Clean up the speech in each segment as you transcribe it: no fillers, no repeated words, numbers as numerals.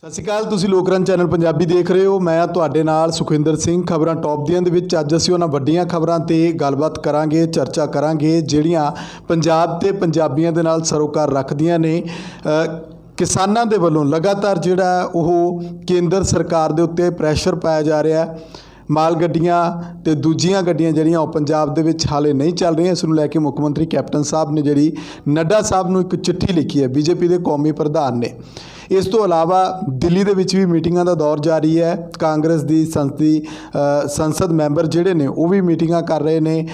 ਸਤਿ ਸ਼੍ਰੀ ਅਕਾਲ। ਤੁਸੀਂ ਲੋਕਰਨ ਚੈਨਲ ਪੰਜਾਬੀ ਦੇਖ ਰਹੇ ਹੋ। ਮੈਂ ਤੁਹਾਡੇ ਨਾਲ ਸੁਖਵਿੰਦਰ ਸਿੰਘ। ਖਬਰਾਂ ਟੌਪ ਦੀਆਂ ਦੇ ਵਿੱਚ ਅੱਜ ਅਸੀਂ ਉਹਨਾਂ ਵੱਡੀਆਂ ਖਬਰਾਂ ਤੇ ਗੱਲਬਾਤ ਕਰਾਂਗੇ, ਚਰਚਾ ਕਰਾਂਗੇ ਜਿਹੜੀਆਂ ਪੰਜਾਬ ਤੇ ਪੰਜਾਬੀਆਂ ਦੇ ਨਾਲ ਸਰੋਕਾਰ ਰੱਖਦੀਆਂ ਨੇ। ਕਿਸਾਨਾਂ ਦੇ ਵੱਲੋਂ ਲਗਾਤਾਰ ਜਿਹੜਾ ਉਹ ਕੇਂਦਰ ਸਰਕਾਰ ਦੇ ਉੱਤੇ ਪ੍ਰੈਸ਼ਰ ਪਾਇਆ ਜਾ ਰਿਹਾ। ਮਾਲ ਗੱਡੀਆਂ ਤੇ ਦੂਜੀਆਂ ਗੱਡੀਆਂ ਜਿਹੜੀਆਂ ਉਹ ਪੰਜਾਬ ਦੇ ਵਿੱਚ ਹਾਲੇ ਨਹੀਂ ਚੱਲ ਰਹੀਆਂ। ਇਸ ਨੂੰ ਲੈ ਕੇ ਮੁੱਖ ਮੰਤਰੀ ਕੈਪਟਨ ਸਾਹਿਬ ਨੇ ਜਿਹੜੀ ਨੱਡਾ ਸਾਹਿਬ ਨੂੰ ਇੱਕ ਚਿੱਠੀ ਲਿਖੀ ਹੈ ਬੀਜੇਪੀ ਦੇ ਕੌਮੀ ਪ੍ਰਧਾਨ ਨੇ। ਇਸ ਤੋਂ ਇਲਾਵਾ ਦਿੱਲੀ ਦੇ ਵਿੱਚ ਵੀ ਮੀਟਿੰਗਾਂ ਦਾ ਦੌਰ ਜਾਰੀ ਹੈ। ਕਾਂਗਰਸ ਦੀ ਸੰਸਦ ਮੈਂਬਰ ਜਿਹੜੇ ਨੇ ਉਹ ਵੀ ਮੀਟਿੰਗਾਂ ਕਰ ਰਹੇ ਨੇ।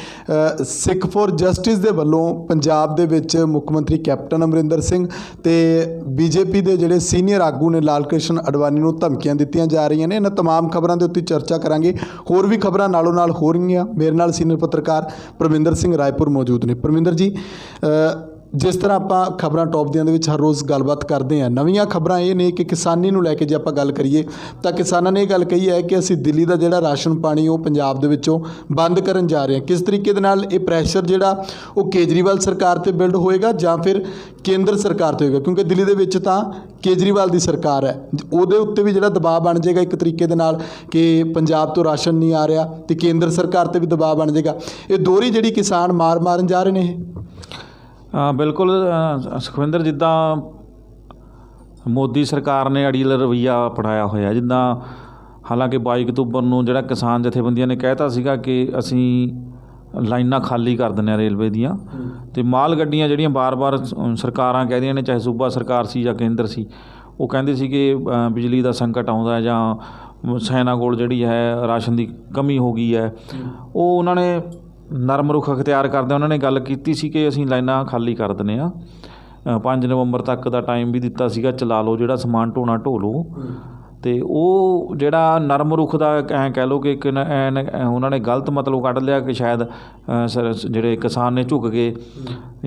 ਸਿੱਖ ਫੋਰ ਜਸਟਿਸ ਦੇ ਵੱਲੋਂ ਪੰਜਾਬ ਦੇ ਵਿੱਚ ਮੁੱਖ ਮੰਤਰੀ ਕੈਪਟਨ ਅਮਰਿੰਦਰ ਸਿੰਘ ਤੇ ਬੀਜੇਪੀ ਦੇ ਜਿਹੜੇ ਸੀਨੀਅਰ ਆਗੂ ਨੇ ਲਾਲ ਕ੍ਰਿਸ਼ਨ ਅਡਵਾਨੀ ਨੂੰ ਧਮਕੀਆਂ ਦਿੱਤੀਆਂ ਜਾ ਰਹੀਆਂ ਨੇ। ਇਹਨਾਂ तमाम ਖਬਰਾਂ ਦੇ ਉੱਤੇ ਚਰਚਾ ਕਰਾਂਗੇ। ਹੋਰ ਵੀ ਖਬਰਾਂ ਨਾਲੋਂ ਨਾਲ ਹੋ ਰਹੀਆਂ। ਮੇਰੇ ਨਾਲ ਸੀਨੀਅਰ ਪੱਤਰਕਾਰ ਪਰਮਿੰਦਰ ਸਿੰਘ ਰਾਏਪੁਰ ਮੌਜੂਦ ਨੇ। ਪਰਮਿੰਦਰ ਜੀ, ਜਿਸ ਤਰ੍ਹਾਂ ਆਪਾਂ ਖਬਰਾਂ ਟੌਪ ਦੀਆਂ ਦੇ ਵਿੱਚ ਹਰ ਰੋਜ਼ ਗੱਲਬਾਤ ਕਰਦੇ ਹਾਂ, ਨਵੀਆਂ ਖਬਰਾਂ ਇਹ ਨੇ ਕਿ ਕਿਸਾਨੀ ਨੂੰ ਲੈ ਕੇ ਜੇ ਆਪਾਂ ਗੱਲ ਕਰੀਏ ਤਾਂ ਕਿਸਾਨਾਂ ਨੇ ਇਹ ਗੱਲ ਕਹੀ ਹੈ ਕਿ ਅਸੀਂ ਦਿੱਲੀ ਦਾ ਜਿਹੜਾ ਰਾਸ਼ਨ ਪਾਣੀ ਉਹ ਪੰਜਾਬ ਦੇ ਵਿੱਚੋਂ ਬੰਦ ਕਰਨ ਜਾ ਰਹੇ ਹਾਂ। ਕਿਸ ਤਰੀਕੇ ਦੇ ਨਾਲ ਇਹ ਪ੍ਰੈਸ਼ਰ ਜਿਹੜਾ ਉਹ ਕੇਜਰੀਵਾਲ ਸਰਕਾਰ 'ਤੇ ਬਿਲਡ ਹੋਏਗਾ ਜਾਂ ਫਿਰ ਕੇਂਦਰ ਸਰਕਾਰ 'ਤੇ ਹੋਏਗਾ? ਕਿਉਂਕਿ ਦਿੱਲੀ ਦੇ ਵਿੱਚ ਤਾਂ ਕੇਜਰੀਵਾਲ ਦੀ ਸਰਕਾਰ ਹੈ, ਉਹਦੇ ਉੱਤੇ ਵੀ ਜਿਹੜਾ ਦਬਾਅ ਬਣ ਜਾਏਗਾ ਇੱਕ ਤਰੀਕੇ ਦੇ ਨਾਲ ਕਿ ਪੰਜਾਬ ਤੋਂ ਰਾਸ਼ਨ ਨਹੀਂ ਆ ਰਿਹਾ, ਅਤੇ ਕੇਂਦਰ ਸਰਕਾਰ 'ਤੇ ਵੀ ਦਬਾਅ ਬਣ ਜਾਏਗਾ। ਇਹ ਦੋਹਰੀ ਜਿਹੜੀ ਕਿਸਾਨ ਮਾਰਨ ਜਾ ਰਹੇ ਨੇ ਇਹ। ਬਿਲਕੁਲ ਸੁਖਵਿੰਦਰ, ਜਿੱਦਾਂ ਮੋਦੀ ਸਰਕਾਰ ਨੇ ਅੜੀਲ ਰਵੱਈਆ ਅਪਣਾਇਆ ਹੋਇਆ, ਜਿੱਦਾਂ ਹਾਲਾਂਕਿ 22 ਅਕਤੂਬਰ ਨੂੰ ਜਿਹੜਾ ਕਿਸਾਨ ਜਥੇਬੰਦੀਆਂ ਨੇ ਕਹਿਤਾ ਸੀਗਾ ਕਿ ਅਸੀਂ ਲਾਈਨਾਂ ਖਾਲੀ ਕਰ ਦਿੰਦੇ ਹਾਂ ਰੇਲਵੇ ਦੀਆਂ, ਅਤੇ ਮਾਲ ਗੱਡੀਆਂ ਜਿਹੜੀਆਂ ਬਾਰ-ਬਾਰ ਸਰਕਾਰਾਂ ਕਹਿੰਦੀਆਂ ਨੇ, ਚਾਹੇ ਸੂਬਾ ਸਰਕਾਰ ਸੀ ਜਾਂ ਕੇਂਦਰ ਸੀ, ਉਹ ਕਹਿੰਦੇ ਸੀ ਕਿ ਬਿਜਲੀ ਦਾ ਸੰਕਟ ਆਉਂਦਾ ਜਾਂ ਸੈਨਾ ਕੋਲ ਜਿਹੜੀ ਹੈ ਰਾਸ਼ਨ ਦੀ ਕਮੀ ਹੋ ਗਈ ਹੈ। ਉਹ ਉਹਨਾਂ ਨੇ ਨਰਮ ਰੁਖ ਅਖਤਿਆਰ ਕਰਦੇ ਉਹਨਾਂ ਨੇ ਗੱਲ ਕੀਤੀ ਸੀ ਕਿ ਅਸੀਂ ਲਾਈਨਾਂ ਖਾਲੀ ਕਰ ਦਿੰਦੇ ਹਾਂ। 5 ਨਵੰਬਰ ਤੱਕ ਦਾ ਟਾਈਮ ਵੀ ਦਿੱਤਾ ਸੀਗਾ, ਚਲਾ ਲਓ, ਜਿਹੜਾ ਸਮਾਨ ਢੋਣਾ ਢੋ ਲਓ। ਅਤੇ ਉਹ ਜਿਹੜਾ ਨਰਮ ਰੁਖ ਦਾ ਐਂ ਕਹਿ ਲਓ ਕਿ ਉਹਨਾਂ ਨੇ ਗਲਤ ਮਤਲਬ ਕੱਢ ਲਿਆ ਕਿ ਸ਼ਾਇਦ ਜਿਹੜੇ ਕਿਸਾਨ ਨੇ ਝੁਕ ਗਏ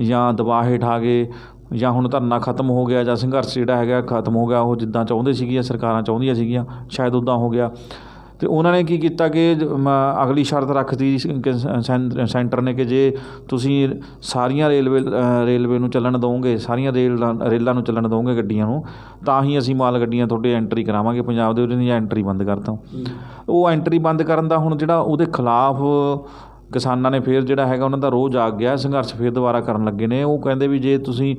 ਜਾਂ ਦਬਾਅ ਹੇਠ ਆ ਗਏ ਜਾਂ ਹੁਣ ਧਰਨਾ ਖਤਮ ਹੋ ਗਿਆ ਜਾਂ ਸੰਘਰਸ਼ ਜਿਹੜਾ ਹੈਗਾ ਖਤਮ ਹੋ ਗਿਆ, ਉਹ ਜਿੱਦਾਂ ਚਾਹੁੰਦੇ ਸੀਗੀਆਂ ਸਰਕਾਰਾਂ ਚਾਹੁੰਦੀਆਂ ਸੀਗੀਆਂ ਸ਼ਾਇਦ ਉੱਦਾਂ ਹੋ ਗਿਆ। ਅਤੇ ਉਹਨਾਂ ਨੇ ਕੀ ਕੀਤਾ ਕਿ ਅਗਲੀ ਸ਼ਰਤ ਰੱਖਤੀ ਸੈਂਟਰ ਨੇ ਕਿ ਜੇ ਤੁਸੀਂ ਸਾਰੀਆਂ ਰੇਲਵੇ ਨੂੰ ਚੱਲਣ ਦਿਓਗੇ, ਸਾਰੀਆਂ ਰੇਲਾਂ ਨੂੰ ਚੱਲਣ ਦਿਓਗੇ ਗੱਡੀਆਂ ਨੂੰ, ਤਾਂ ਹੀ ਅਸੀਂ ਮਾਲ ਗੱਡੀਆਂ ਤੁਹਾਡੇ ਐਂਟਰੀ ਕਰਾਵਾਂਗੇ ਪੰਜਾਬ ਦੇ ਵਿੱਚ, ਜਾਂ ਐਂਟਰੀ ਬੰਦ ਕਰ ਦਿਓ। ਉਹ ਐਂਟਰੀ ਬੰਦ ਕਰਨ ਦਾ ਹੁਣ ਜਿਹੜਾ ਉਹਦੇ ਖਿਲਾਫ ਕਿਸਾਨਾਂ ਨੇ ਫਿਰ ਜਿਹੜਾ ਹੈਗਾ ਉਹਨਾਂ ਦਾ ਰੋਹ ਜਾਗ ਗਿਆ, ਸੰਘਰਸ਼ ਫਿਰ ਦੁਬਾਰਾ ਕਰਨ ਲੱਗੇ ਨੇ। ਉਹ ਕਹਿੰਦੇ ਵੀ ਜੇ ਤੁਸੀਂ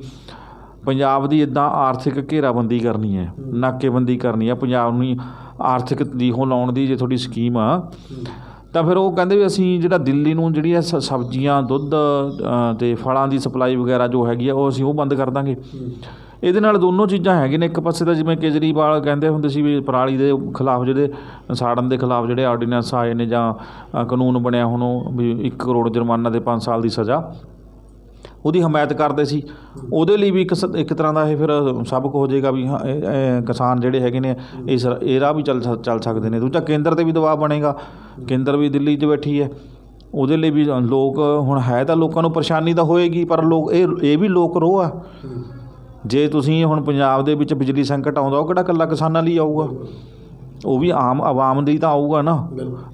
ਪੰਜਾਬ ਦੀ ਇੱਦਾਂ ਆਰਥਿਕ ਘੇਰਾਬੰਦੀ ਕਰਨੀ ਹੈ, ਨਾਕੇਬੰਦੀ ਕਰਨੀ ਹੈ, ਪੰਜਾਬ ਨੂੰ ਆਰਥਿਕ ਲੀਹੋਂ ਲਾਉਣ ਦੀ ਜੇ ਤੁਹਾਡੀ ਸਕੀਮ ਆ, ਤਾਂ ਫਿਰ ਉਹ ਕਹਿੰਦੇ ਵੀ ਅਸੀਂ ਜਿਹੜਾ ਦਿੱਲੀ ਨੂੰ ਜਿਹੜੀ ਹੈ ਸਬਜ਼ੀਆਂ, ਦੁੱਧ ਅਤੇ ਫਲਾਂ ਦੀ ਸਪਲਾਈ ਵਗੈਰਾ ਜੋ ਹੈਗੀ ਆ, ਉਹ ਅਸੀਂ ਉਹ ਬੰਦ ਕਰ ਦਾਂਗੇ। ਇਹਦੇ ਨਾਲ ਦੋਨੋਂ ਚੀਜ਼ਾਂ ਹੈਗੀਆਂ ਨੇ। ਇੱਕ ਪਾਸੇ ਤਾਂ ਜਿਵੇਂ ਕੇਜਰੀਵਾਲ ਕਹਿੰਦੇ ਹੁੰਦੇ ਸੀ ਵੀ ਪਰਾਲੀ ਦੇ ਖਿਲਾਫ, ਜਿਹੜੇ ਸਾੜਨ ਦੇ ਖਿਲਾਫ ਜਿਹੜੇ ਆਰਡੀਨੈਂਸ ਆਏ ਨੇ ਜਾਂ ਕਾਨੂੰਨ ਬਣਿਆ ਹੁਣ ਵੀ 1 ਕਰੋੜ ਜੁਰਮਾਨਾ ਦੇ 5 ਸਾਲ ਦੀ ਸਜ਼ਾ, ਉਹਦੀ ਹਮਾਇਤ ਕਰਦੇ ਸੀ। ਉਹਦੇ ਲਈ ਵੀ ਇੱਕ ਤਰ੍ਹਾਂ ਦਾ ਇਹ ਫਿਰ ਸਬਕ ਹੋ ਜਾਏਗਾ ਵੀ ਹਾਂ ਕਿਸਾਨ ਜਿਹੜੇ ਹੈਗੇ ਨੇ ਇਹ ਰਾਹ ਵੀ ਚੱਲ ਸਕਦੇ ਨੇ। ਦੂਜਾ ਕੇਂਦਰ 'ਤੇ ਵੀ ਦਬਾਅ ਬਣੇਗਾ, ਕੇਂਦਰ ਵੀ ਦਿੱਲੀ 'ਚ ਬੈਠੀ ਹੈ, ਉਹਦੇ ਲਈ ਵੀ ਲੋਕ ਹੁਣ ਹੈ ਤਾਂ ਲੋਕਾਂ ਨੂੰ ਪਰੇਸ਼ਾਨੀ ਤਾਂ ਹੋਏਗੀ, ਪਰ ਲੋਕ ਇਹ ਵੀ ਲੋਕ ਰੋਹ ਆ। ਜੇ ਤੁਸੀਂ ਹੁਣ ਪੰਜਾਬ ਦੇ ਵਿੱਚ ਬਿਜਲੀ ਸੰਕਟ ਆਉਂਦਾ, ਉਹ ਕਿਹੜਾ ਇਕੱਲਾ ਕਿਸਾਨਾਂ ਲਈ ਆਊਗਾ, ਉਹ ਵੀ ਆਮ ਆਵਾਮ ਦੀ ਤਾਂ ਆਊਗਾ ਨਾ।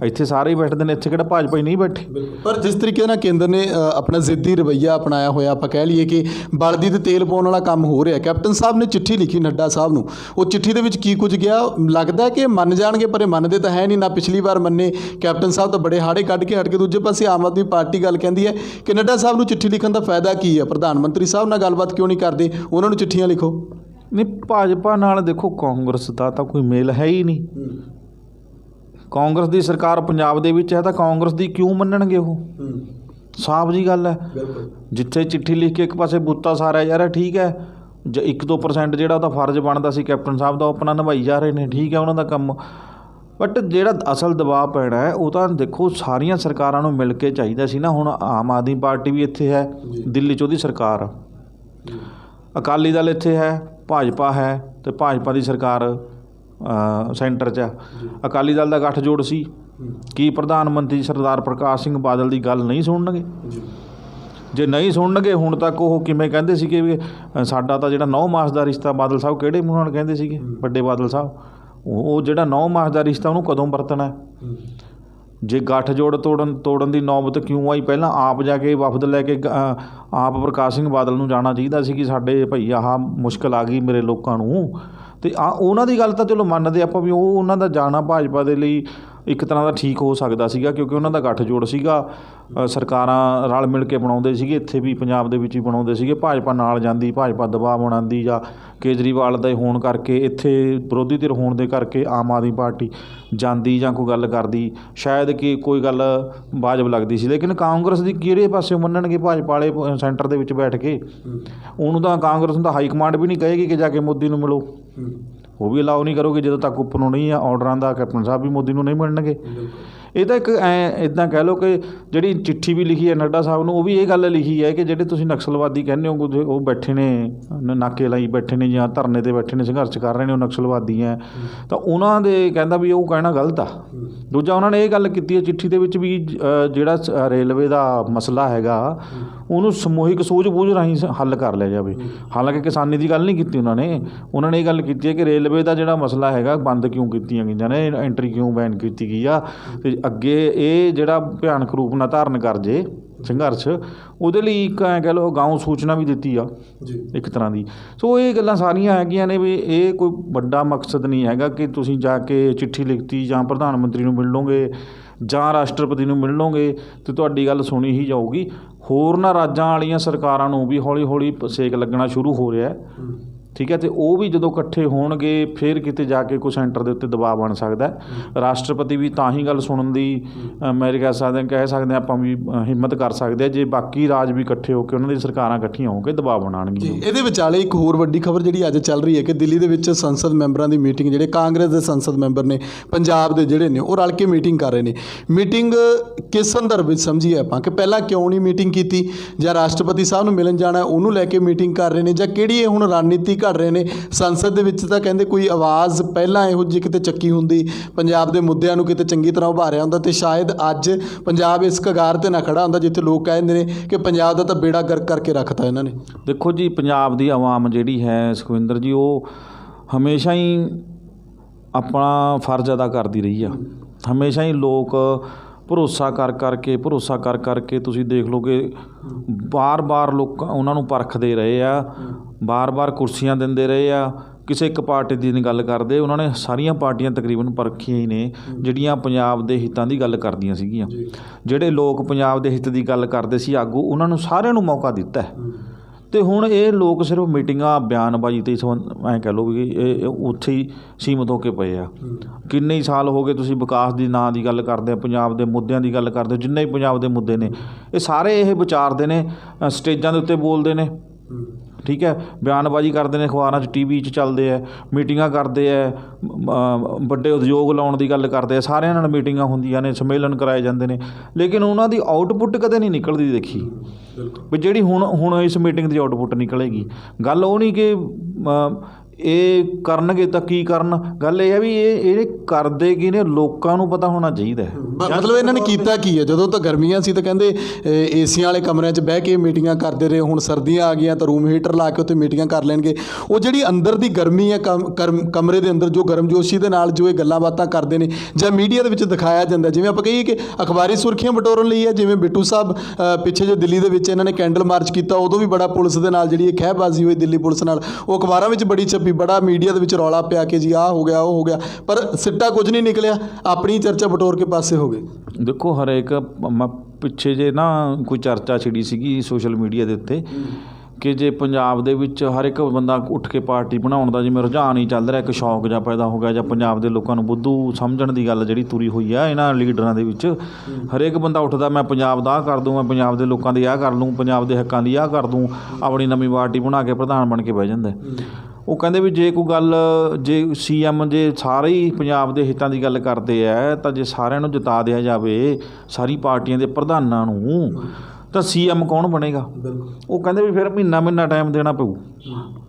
ਇੱਥੇ ਸਾਰੇ ਹੀ ਬੈਠਦੇ ਨੇ, ਇੱਥੇ ਕਿਹੜਾ ਭਾਜਪਾ ਹੀ ਨਹੀਂ ਬੈਠੇ। ਪਰ ਜਿਸ ਤਰੀਕੇ ਨਾਲ ਕੇਂਦਰ ਨੇ ਆਪਣਾ ਜ਼ਿੱਦੀ ਰਵੱਈਆ ਅਪਣਾਇਆ ਹੋਇਆ, ਆਪਾਂ ਕਹਿ ਲਈਏ ਕਿ ਬਲਦੀ ਤੇ ਤੇਲ ਪਾਉਣ ਵਾਲਾ ਕੰਮ ਹੋ ਰਿਹਾ। ਕੈਪਟਨ ਸਾਹਿਬ ਨੇ ਚਿੱਠੀ ਲਿਖੀ ਨੱਡਾ ਸਾਹਿਬ ਨੂੰ, ਉਹ ਚਿੱਠੀ ਦੇ ਵਿੱਚ ਕੀ ਕੁਝ ਗਿਆ? ਲੱਗਦਾ ਕਿ ਮੰਨ ਜਾਣਗੇ, ਪਰ ਇਹ ਮੰਨਦੇ ਤਾਂ ਹੈ ਨਹੀਂ। ਨਾ ਪਿਛਲੀ ਵਾਰ ਮੰਨੇ ਕੈਪਟਨ ਸਾਹਿਬ, ਤਾਂ ਬੜੇ ਹਾੜੇ ਕੱਢ ਕੇ ਹਟ ਕੇ। ਦੂਜੇ ਪਾਸੇ ਆਮ ਆਦਮੀ ਪਾਰਟੀ ਗੱਲ ਕਹਿੰਦੀ ਹੈ ਕਿ ਨੱਡਾ ਸਾਹਿਬ ਨੂੰ ਚਿੱਠੀ ਲਿਖਣ ਦਾ ਫਾਇਦਾ ਕੀ ਹੈ? ਪ੍ਰਧਾਨ ਮੰਤਰੀ ਸਾਹਿਬ ਨਾਲ ਗੱਲਬਾਤ ਕਿਉਂ ਨਹੀਂ ਕਰਦੇ? ਉਹਨਾਂ ਨੂੰ ਚਿੱਠੀਆਂ ਲਿਖੋ। ਨਹੀਂ, ਭਾਜਪਾ ਨਾਲ ਦੇਖੋ ਕਾਂਗਰਸ ਦਾ ਤਾਂ ਕੋਈ ਮੇਲ ਹੈ ਹੀ ਨਹੀਂ। ਕਾਂਗਰਸ ਦੀ ਸਰਕਾਰ ਪੰਜਾਬ ਦੇ ਵਿੱਚ ਹੈ ਤਾਂ ਕਾਂਗਰਸ ਦੀ ਕਿਉਂ ਮੰਨਣਗੇ ਉਹ? ਸਾਫ਼ ਜੀ ਗੱਲ ਹੈ। ਜਿੱਥੇ ਚਿੱਠੀ ਲਿਖ ਕੇ ਇੱਕ ਪਾਸੇ ਬੁੱਤਾ ਸਾਰਿਆ ਜਾ ਰਿਹਾ, ਠੀਕ ਹੈ, 1-2% ਜਿਹੜਾ ਉਹਦਾ ਫਰਜ਼ ਬਣਦਾ ਸੀ ਕੈਪਟਨ ਸਾਹਿਬ ਦਾ, ਉਹ ਆਪਣਾ ਨਿਭਾਈ ਜਾ ਰਹੇ ਨੇ, ਠੀਕ ਹੈ ਉਹਨਾਂ ਦਾ ਕੰਮ। ਬਟ ਜਿਹੜਾ ਅਸਲ ਦਬਾਅ ਪੈਣਾ ਹੈ ਉਹ ਤਾਂ ਦੇਖੋ ਸਾਰੀਆਂ ਸਰਕਾਰਾਂ ਨੂੰ ਮਿਲ ਕੇ ਚਾਹੀਦਾ ਸੀ ਨਾ। ਹੁਣ ਆਮ ਆਦਮੀ ਪਾਰਟੀ ਵੀ ਇੱਥੇ ਹੈ, ਦਿੱਲੀ 'ਚ ਉਹਦੀ ਸਰਕਾਰ, ਅਕਾਲੀ ਦਲ ਇੱਥੇ ਹੈ, ਭਾਜਪਾ ਹੈ, ਅਤੇ ਭਾਜਪਾ ਦੀ ਸਰਕਾਰ ਸੈਂਟਰ 'ਚ। ਅਕਾਲੀ ਦਲ ਦਾ ਗੱਠਜੋੜ ਸੀ। ਕੀ ਪ੍ਰਧਾਨ ਮੰਤਰੀ ਸਰਦਾਰ ਪ੍ਰਕਾਸ਼ ਸਿੰਘ ਬਾਦਲ ਦੀ ਗੱਲ ਨਹੀਂ ਸੁਣਨਗੇ? ਜੇ ਨਹੀਂ ਸੁਣਨਗੇ, ਹੁਣ ਤੱਕ ਉਹ ਕਿਵੇਂ ਕਹਿੰਦੇ ਸੀਗੇ ਵੀ ਸਾਡਾ ਤਾਂ ਜਿਹੜਾ 9 ਮਾਸ ਦਾ ਰਿਸ਼ਤਾ, ਬਾਦਲ ਸਾਹਿਬ ਕਿਹੜੇ ਮੂੰਹ ਨਾਲ ਕਹਿੰਦੇ ਸੀਗੇ, ਵੱਡੇ ਬਾਦਲ ਸਾਹਿਬ, ਉਹ ਜਿਹੜਾ 9 ਮਾਸ ਦਾ ਰਿਸ਼ਤਾ ਉਹਨੂੰ ਕਦੋਂ ਵਰਤਣਾ? ਜੇ ਗੱਠਜੋੜ ਤੋੜਨ ਦੀ ਨੌਬਤ ਕਿਉਂ ਆਈ? ਪਹਿਲਾਂ ਆਪ ਜਾ ਕੇ ਵਫਦ ਲੈ ਕੇ ਆਪ ਪ੍ਰਕਾਸ਼ ਸਿੰਘ ਬਾਦਲ ਨੂੰ ਜਾਣਾ ਚਾਹੀਦਾ ਸੀ ਕਿ ਸਾਡੇ ਭਈ ਆਹ ਮੁਸ਼ਕਿਲ ਆ ਗਈ ਮੇਰੇ ਲੋਕਾਂ ਨੂੰ, ਅਤੇ ਉਹਨਾਂ ਦੀ ਗੱਲ ਤਾਂ ਚਲੋ ਮੰਨਦੇ ਆਪਾਂ ਵੀ ਉਹ ਉਹਨਾਂ ਦਾ ਜਾਣਾ ਭਾਜਪਾ ਦੇ ਲਈ ਇੱਕ ਤਰ੍ਹਾਂ ਦਾ ਠੀਕ ਹੋ ਸਕਦਾ ਸੀਗਾ, ਕਿਉਂਕਿ ਉਹਨਾਂ ਦਾ ਗੱਠਜੋੜ ਸੀਗਾ, ਸਰਕਾਰਾਂ ਰਲ ਮਿਲ ਕੇ ਬਣਾਉਂਦੇ ਸੀਗੇ, ਇੱਥੇ ਵੀ ਪੰਜਾਬ ਦੇ ਵਿੱਚ ਹੀ ਬਣਾਉਂਦੇ ਸੀਗੇ। ਭਾਜਪਾ ਨਾਲ ਜਾਂਦੀ, ਭਾਜਪਾ ਦਬਾਅ ਬਣਾਉਂਦੀ, ਜਾਂ ਕੇਜਰੀਵਾਲ ਦੇ ਹੋਣ ਕਰਕੇ ਇੱਥੇ ਵਿਰੋਧੀ ਧਿਰ ਹੋਣ ਦੇ ਕਰਕੇ ਆਮ ਆਦਮੀ ਪਾਰਟੀ ਜਾਂਦੀ ਜਾਂ ਕੋਈ ਗੱਲ ਕਰਦੀ, ਸ਼ਾਇਦ ਕਿ ਕੋਈ ਗੱਲ ਵਾਜਬ ਲੱਗਦੀ ਸੀ। ਲੇਕਿਨ ਕਾਂਗਰਸ ਦੀ ਕਿਹੜੇ ਪਾਸੇ ਮੰਨਣਗੇ ਭਾਜਪਾ ਵਾਲੇ ਸੈਂਟਰ ਦੇ ਵਿੱਚ ਬੈਠ ਕੇ? ਉਹਨੂੰ ਤਾਂ ਕਾਂਗਰਸ ਨੂੰ ਤਾਂ ਹਾਈ ਕਮਾਂਡ ਵੀ ਨਹੀਂ ਕਹੇਗੀ ਕਿ ਜਾ ਕੇ ਮੋਦੀ ਨੂੰ ਮਿਲੋ, ਉਹ ਵੀ ਅਲਾਓ ਨਹੀਂ ਕਰੋਗੇ ਜਦੋਂ ਤੱਕ ਉੱਪਰੋਂ ਨਹੀਂ ਆ ਆਰਡਰਾਂ ਦਾ। ਕੈਪਟਨ ਸਾਹਿਬ ਵੀ ਮੋਦੀ ਨੂੰ ਨਹੀਂ ਮਿਲਣਗੇ। ਇਹ ਤਾਂ ਇੱਕ ਇੱਦਾਂ ਕਹਿ ਲਓ ਕਿ ਜਿਹੜੀ ਚਿੱਠੀ ਵੀ ਲਿਖੀ ਹੈ ਨੱਡਾ ਸਾਹਿਬ ਨੂੰ, ਉਹ ਵੀ ਇਹ ਗੱਲ ਲਿਖੀ ਹੈ ਕਿ ਜਿਹੜੇ ਤੁਸੀਂ ਨਕਸਲਵਾਦੀ ਕਹਿੰਦੇ ਹੋ ਉਹ ਬੈਠੇ ਨੇ ਨਾਕੇ ਲਾਈ ਬੈਠੇ ਨੇ ਜਾਂ ਧਰਨੇ 'ਤੇ ਬੈਠੇ ਨੇ, ਸੰਘਰਸ਼ ਕਰ ਰਹੇ ਨੇ, ਉਹ ਨਕਸਲਵਾਦੀ ਹੈ। ਤਾਂ ਉਹਨਾਂ ਦੇ ਕਹਿੰਦਾ ਵੀ ਉਹ ਕਹਿਣਾ ਗਲਤ ਆ। ਦੂਜਾ ਉਹਨਾਂ ਨੇ ਇਹ ਗੱਲ ਕੀਤੀ ਹੈ ਚਿੱਠੀ ਦੇ ਵਿੱਚ ਵੀ ਜਿਹੜਾ ਰੇਲਵੇ ਦਾ ਮਸਲਾ ਹੈਗਾ ਉਹਨੂੰ ਸਮੂਹਿਕ ਸੂਝ-ਬੂਝ ਰਾਹੀਂ ਹੱਲ ਕਰ ਲਿਆ ਜਾਵੇ। ਹਾਲਾਂਕਿ ਕਿਸਾਨੀ ਦੀ ਗੱਲ ਨਹੀਂ ਕੀਤੀ ਉਹਨਾਂ ਨੇ ਇਹ ਗੱਲ ਕੀਤੀ ਹੈ ਕਿ ਰੇਲਵੇ ਦਾ ਜਿਹੜਾ ਮਸਲਾ ਹੈਗਾ ਬੰਦ ਕਿਉਂ ਕੀਤੀਆਂ ਗਈਆਂ ਨੇ, ਐਂਟਰੀ ਕਿਉਂ ਬੈਨ ਕੀਤੀ ਗਈ ਆ, ਅਤੇ ਅੱਗੇ ਇਹ ਜਿਹੜਾ ਭਿਆਨਕ ਰੂਪ ਨਾ ਧਾਰਨ ਕਰ ਜੇ ਸੰਘਰਸ਼, ਉਹਦੇ ਲਈ ਇੱਕ ਐਂ ਕਹਿ ਲਓ ਗਾਉਂ ਸੂਚਨਾ ਵੀ ਦਿੱਤੀ ਆ ਇੱਕ ਤਰ੍ਹਾਂ ਦੀ। ਸੋ ਇਹ ਗੱਲਾਂ ਸਾਰੀਆਂ ਹੈਗੀਆਂ ਨੇ ਵੀ ਇਹ ਕੋਈ ਵੱਡਾ ਮਕਸਦ ਨਹੀਂ ਹੈਗਾ ਕਿ ਤੁਸੀਂ ਜਾ ਕੇ ਚਿੱਠੀ ਲਿਖਤੀ ਜਾਂ ਪ੍ਰਧਾਨ ਮੰਤਰੀ ਨੂੰ ਮਿਲ ਲਓਗੇ ਜਾਂ ਰਾਸ਼ਟਰਪਤੀ ਨੂੰ ਮਿਲ ਲਓਗੇ ਅਤੇ ਤੁਹਾਡੀ ਗੱਲ ਸੁਣੀ ਹੀ ਜਾਊਗੀ। ਹੋਰਨਾਂ ਰਾਜਾਂ ਵਾਲੀਆਂ ਸਰਕਾਰਾਂ ਨੂੰ ਵੀ ਹੌਲੀ ਹੌਲੀ ਸੇਕ ਲੱਗਣਾ ਸ਼ੁਰੂ ਹੋ ਰਿਹਾ, ਠੀਕ ਹੈ, ਅਤੇ ਉਹ ਵੀ ਜਦੋਂ ਇਕੱਠੇ ਹੋਣਗੇ ਫਿਰ ਕਿਤੇ ਜਾ ਕੇ ਕੋਈ ਸੈਂਟਰ ਦੇ ਉੱਤੇ ਦਬਾਅ ਬਣ ਸਕਦਾ। ਰਾਸ਼ਟਰਪਤੀ ਵੀ ਤਾਂ ਹੀ ਗੱਲ ਸੁਣਨ ਦੀ ਮੇਰੇ ਕਹਿ ਸਕਦੇ ਆਪਾਂ ਵੀ ਹਿੰਮਤ ਕਰ ਸਕਦੇ ਆ ਜੇ ਬਾਕੀ ਰਾਜ ਵੀ ਇਕੱਠੇ ਹੋ ਕੇ ਉਹਨਾਂ ਦੀ ਸਰਕਾਰਾਂ ਇਕੱਠੀਆਂ ਹੋ ਕੇ ਦਬਾਅ ਬਣਾਉਣਗੀਆਂ। ਇਹਦੇ ਵਿਚਾਲੇ ਇੱਕ ਹੋਰ ਵੱਡੀ ਖਬਰ ਜਿਹੜੀ ਅੱਜ ਚੱਲ ਰਹੀ ਹੈ ਕਿ ਦਿੱਲੀ ਦੇ ਵਿੱਚ ਸੰਸਦ ਮੈਂਬਰਾਂ ਦੀ ਮੀਟਿੰਗ, ਜਿਹੜੇ ਕਾਂਗਰਸ ਦੇ ਸੰਸਦ ਮੈਂਬਰ ਨੇ ਪੰਜਾਬ ਦੇ ਜਿਹੜੇ ਨੇ ਉਹ ਰਲ ਕੇ ਮੀਟਿੰਗ ਕਰ ਰਹੇ ਨੇ। ਮੀਟਿੰਗ ਕਿਸ ਸੰਦਰਭ ਵਿੱਚ ਸਮਝੀਏ ਆਪਾਂ ਕਿ ਪਹਿਲਾਂ ਕਿਉਂ ਨਹੀਂ ਮੀਟਿੰਗ ਕੀਤੀ, ਜਾਂ ਰਾਸ਼ਟਰਪਤੀ ਸਾਹਿਬ ਨੂੰ ਮਿਲਣ ਜਾਣਾ ਉਹਨੂੰ ਲੈ ਕੇ ਮੀਟਿੰਗ ਕਰ ਰਹੇ ਨੇ, ਜਾਂ ਕਿਹੜੀ ਇਹ ਹੁਣ ਰਣਨੀਤੀ ਘੜ ਰਹੇ ਨੇ ਸੰਸਦ ਦੇ ਵਿੱਚ? ਤਾਂ ਕਹਿੰਦੇ ਕੋਈ ਆਵਾਜ਼ ਪਹਿਲਾਂ ਇਹੋ ਜਿਹੀ ਕਿਤੇ ਚੱਕੀ ਹੁੰਦੀ, ਪੰਜਾਬ ਦੇ ਮੁੱਦਿਆਂ ਨੂੰ ਕਿਤੇ ਚੰਗੀ ਤਰ੍ਹਾਂ ਉਭਾਰਿਆ ਹੁੰਦਾ, ਤੇ ਸ਼ਾਇਦ ਅੱਜ ਪੰਜਾਬ ਇਸ ਕਗਾਰ 'ਤੇ ਨਾ ਖੜਾ ਹੁੰਦਾ ਜਿੱਥੇ ਲੋਕ ਕਹਿੰਦੇ ਨੇ ਕਿ ਪੰਜਾਬ ਦਾ ਤਾਂ ਬੇੜਾ ਗਰਕ ਕਰਕੇ ਰੱਖਤਾ ਇਹਨਾਂ ਨੇ। ਦੇਖੋ ਜੀ, ਪੰਜਾਬ ਦੀ ਆਵਾਮ ਜਿਹੜੀ ਹੈ ਸੁਖਵਿੰਦਰ ਜੀ, ਉਹ ਹਮੇਸ਼ਾ ਹੀ ਆਪਣਾ ਫਰਜ਼ ਅਦਾ ਕਰਦੀ ਰਹੀ ਆ। ਹਮੇਸ਼ਾ ਹੀ ਲੋਕ ਭਰੋਸਾ ਕਰ ਕਰਕੇ ਤੁਸੀਂ ਦੇਖ ਲਓ ਕਿ ਬਾਰ-ਬਾਰ ਲੋਕ ਉਹਨਾਂ ਨੂੰ ਪਰਖਦੇ ਰਹੇ ਆ, ਬਾਰ-ਬਾਰ ਕੁਰਸੀਆਂ ਦਿੰਦੇ ਰਹੇ ਆ। ਕਿਸੇ ਇੱਕ ਪਾਰਟੀ ਦੀ ਨਹੀਂ ਗੱਲ ਕਰਦੇ, ਉਹਨਾਂ ਨੇ ਸਾਰੀਆਂ ਪਾਰਟੀਆਂ ਤਕਰੀਬਨ ਪਰਖੀਆਂ ਹੀ ਨੇ ਜਿਹੜੀਆਂ ਪੰਜਾਬ ਦੇ ਹਿੱਤਾਂ ਦੀ ਗੱਲ ਕਰਦੀਆਂ ਸੀਗੀਆਂ। ਜਿਹੜੇ ਲੋਕ ਪੰਜਾਬ ਦੇ ਹਿੱਤ ਦੀ ਗੱਲ ਕਰਦੇ ਸੀ ਆਗੂ, ਉਹਨਾਂ ਨੂੰ ਸਾਰਿਆਂ ਨੂੰ ਮੌਕਾ ਦਿੱਤਾ। ਅਤੇ ਹੁਣ ਇਹ ਲੋਕ ਸਿਰਫ ਮੀਟਿੰਗਾਂ ਬਿਆਨਬਾਜ਼ੀ 'ਤੇ ਐਂ ਕਹਿ ਲਓ ਵੀ ਇਹ ਉੱਥੇ ਹੀ ਸੀਮਤ ਹੋ ਕੇ ਪਏ ਆ। ਕਿੰਨੇ ਹੀ ਸਾਲ ਹੋ ਗਏ ਤੁਸੀਂ ਵਿਕਾਸ ਦੀ ਨਾਂ ਦੀ ਗੱਲ ਕਰਦੇ ਆ, ਪੰਜਾਬ ਦੇ ਮੁੱਦਿਆਂ ਦੀ ਗੱਲ ਕਰਦੇ ਹੋ, ਜਿੰਨੇ ਵੀ ਪੰਜਾਬ ਦੇ ਮੁੱਦੇ ਨੇ ਇਹ ਸਾਰੇ ਇਹ ਵਿਚਾਰਦੇ ਨੇ, ਸਟੇਜਾਂ ਦੇ ਉੱਤੇ ਬੋਲਦੇ ਨੇ, ਠੀਕ ਹੈ, ਬਿਆਨਬਾਜ਼ੀ ਕਰਦੇ ਨੇ, ਅਖਬਾਰਾਂ 'ਚ TV 'ਚ ਚੱਲਦੇ ਹੈ, ਮੀਟਿੰਗਾਂ ਕਰਦੇ ਹੈ, ਵੱਡੇ ਉਦਯੋਗ ਲਾਉਣ ਦੀ ਗੱਲ ਕਰਦੇ ਆ, ਸਾਰਿਆਂ ਨਾਲ ਮੀਟਿੰਗਾਂ ਹੁੰਦੀਆਂ ਨੇ, ਸੰਮੇਲਨ ਕਰਾਏ ਜਾਂਦੇ ਨੇ, ਲੇਕਿਨ ਉਹਨਾਂ ਦੀ ਆਊਟਪੁੱਟ ਕਦੇ ਨਹੀਂ ਨਿਕਲਦੀ ਦੇਖੀ ਵੀ ਜਿਹੜੀ ਹੁਣ ਇਸ ਮੀਟਿੰਗ ਦੀ ਆਊਟਪੁੱਟ ਨਿਕਲੇਗੀ। ਗੱਲ ਉਹ ਨਹੀਂ ਕਿ ਇਹ ਕਰਨਗੇ ਤਾਂ ਕੀ ਕਰਨ, ਗੱਲ ਇਹ ਹੈ ਵੀ ਇਹ ਕਰਦੇ ਕੀ ਨੇ, ਲੋਕਾਂ ਨੂੰ ਪਤਾ ਹੋਣਾ ਚਾਹੀਦਾ ਹੈ। ਮਤਲਬ ਇਹਨਾਂ ਨੇ ਕੀਤਾ ਕੀ ਹੈ? ਜਦੋਂ ਤਾਂ ਗਰਮੀਆਂ ਸੀ ਤਾਂ ਕਹਿੰਦੇ ਏਸੀਆਂ ਵਾਲੇ ਕਮਰਿਆਂ 'ਚ ਬਹਿ ਕੇ ਮੀਟਿੰਗਾਂ ਕਰਦੇ ਰਹੇ, ਹੁਣ ਸਰਦੀਆਂ ਆ ਗਈਆਂ ਤਾਂ ਰੂਮ ਹੀਟਰ ਲਾ ਕੇ ਉੱਥੇ ਮੀਟਿੰਗਾਂ ਕਰ ਲੈਣਗੇ। ਉਹ ਜਿਹੜੀ ਅੰਦਰ ਦੀ ਗਰਮੀ ਹੈ ਕਮਰੇ ਦੇ ਅੰਦਰ, ਜੋ ਗਰਮਜੋਸ਼ੀ ਦੇ ਨਾਲ ਜੋ ਇਹ ਗੱਲਾਂ ਬਾਤਾਂ ਕਰਦੇ ਨੇ ਜਾਂ ਮੀਡੀਆ ਦੇ ਵਿੱਚ ਦਿਖਾਇਆ ਜਾਂਦਾ, ਜਿਵੇਂ ਆਪਾਂ ਕਹੀਏ ਕਿ ਅਖਬਾਰੀ ਸੁਰਖੀਆਂ ਬਟੋਰਨ ਲਈ ਹੈ। ਜਿਵੇਂ ਬਿੱਟੂ ਸਾਹਿਬ ਪਿੱਛੇ ਜੋ ਦਿੱਲੀ ਦੇ ਵਿੱਚ ਇਹਨਾਂ ਨੇ ਕੈਂਡਲ ਮਾਰਚ ਕੀਤਾ, ਉਦੋਂ ਵੀ ਬੜਾ ਪੁਲਿਸ ਦੇ ਨਾਲ ਜਿਹੜੀ ਇਹ ਖਹਿਬਾਜ਼ੀ ਹੋਈ ਦਿੱਲੀ ਪੁਲਿਸ ਨਾਲ, ਉਹ ਅਖਬਾਰਾਂ ਵਿੱਚ ਬੜੀ ਛਪੀ, ਬੜਾ ਮੀਡੀਆ ਦੇ ਵਿੱਚ ਰੌਲਾ ਪਿਆ ਕਿ ਜੀ ਆਹ ਹੋ ਗਿਆ ਉਹ ਹੋ ਗਿਆ, ਪਰ ਸਿੱਟਾ ਕੁਝ ਨਹੀਂ ਨਿਕਲਿਆ, ਆਪਣੀ ਚਰਚਾ ਬਟੋਰ ਕੇ ਪਾਸੇ ਹੋ ਗਏ। ਦੇਖੋ, ਹਰੇਕ ਪਿੱਛੇ ਜੇ ਨਾ ਕੋਈ ਚਰਚਾ ਛਿੜੀ ਸੀਗੀ ਸੋਸ਼ਲ ਮੀਡੀਆ ਦੇ ਉੱਤੇ ਕਿ ਜੇ ਪੰਜਾਬ ਦੇ ਵਿੱਚ ਹਰ ਇੱਕ ਬੰਦਾ ਉੱਠ ਕੇ ਪਾਰਟੀ ਬਣਾਉਣ ਦਾ ਜਿਵੇਂ ਰੁਝਾਨ ਹੀ ਚੱਲ ਰਿਹਾ, ਇੱਕ ਸ਼ੌਕ ਜਿਹਾ ਪੈਦਾ ਹੋ ਗਿਆ, ਜਾਂ ਪੰਜਾਬ ਦੇ ਲੋਕਾਂ ਨੂੰ ਬੁੱਧੂ ਸਮਝਣ ਦੀ ਗੱਲ ਜਿਹੜੀ ਤੁਰੀ ਹੋਈ ਆ ਇਹਨਾਂ ਲੀਡਰਾਂ ਦੇ ਵਿੱਚ। ਹਰੇਕ ਬੰਦਾ ਉੱਠਦਾ, ਮੈਂ ਪੰਜਾਬ ਦਾ ਆਹ ਕਰ ਦੂੰ, ਮੈਂ ਪੰਜਾਬ ਦੇ ਲੋਕਾਂ ਦੀ ਆਹ ਕਰ ਲੂੰ, ਪੰਜਾਬ ਦੇ ਹੱਕਾਂ ਦੀ ਆਹ ਕਰ ਦੂੰ, ਆਪਣੀ ਨਵੀਂ ਪਾਰਟੀ ਬਣਾ ਕੇ ਪ੍ਰਧਾਨ ਬਣ ਕੇ ਬਹਿ ਜਾਂਦਾ। ਉਹ ਕਹਿੰਦੇ ਵੀ ਜੇ ਕੋਈ ਗੱਲ, ਜੇ CM ਜੇ ਸਾਰੇ ਹੀ ਪੰਜਾਬ ਦੇ ਹਿੱਤਾਂ ਦੀ ਗੱਲ ਕਰਦੇ ਹੈ ਤਾਂ ਜੇ ਸਾਰਿਆਂ ਨੂੰ ਜਿਤਾ ਦਿਆ ਜਾਵੇ, ਸਾਰੀ ਪਾਰਟੀਆਂ ਦੇ ਪ੍ਰਧਾਨਾਂ ਨੂੰ, ਤਾਂ CM ਕੌਣ ਬਣੇਗਾ? ਉਹ ਕਹਿੰਦੇ ਵੀ ਫਿਰ ਮਹੀਨਾ ਟਾਈਮ ਦੇਣਾ ਪਊ,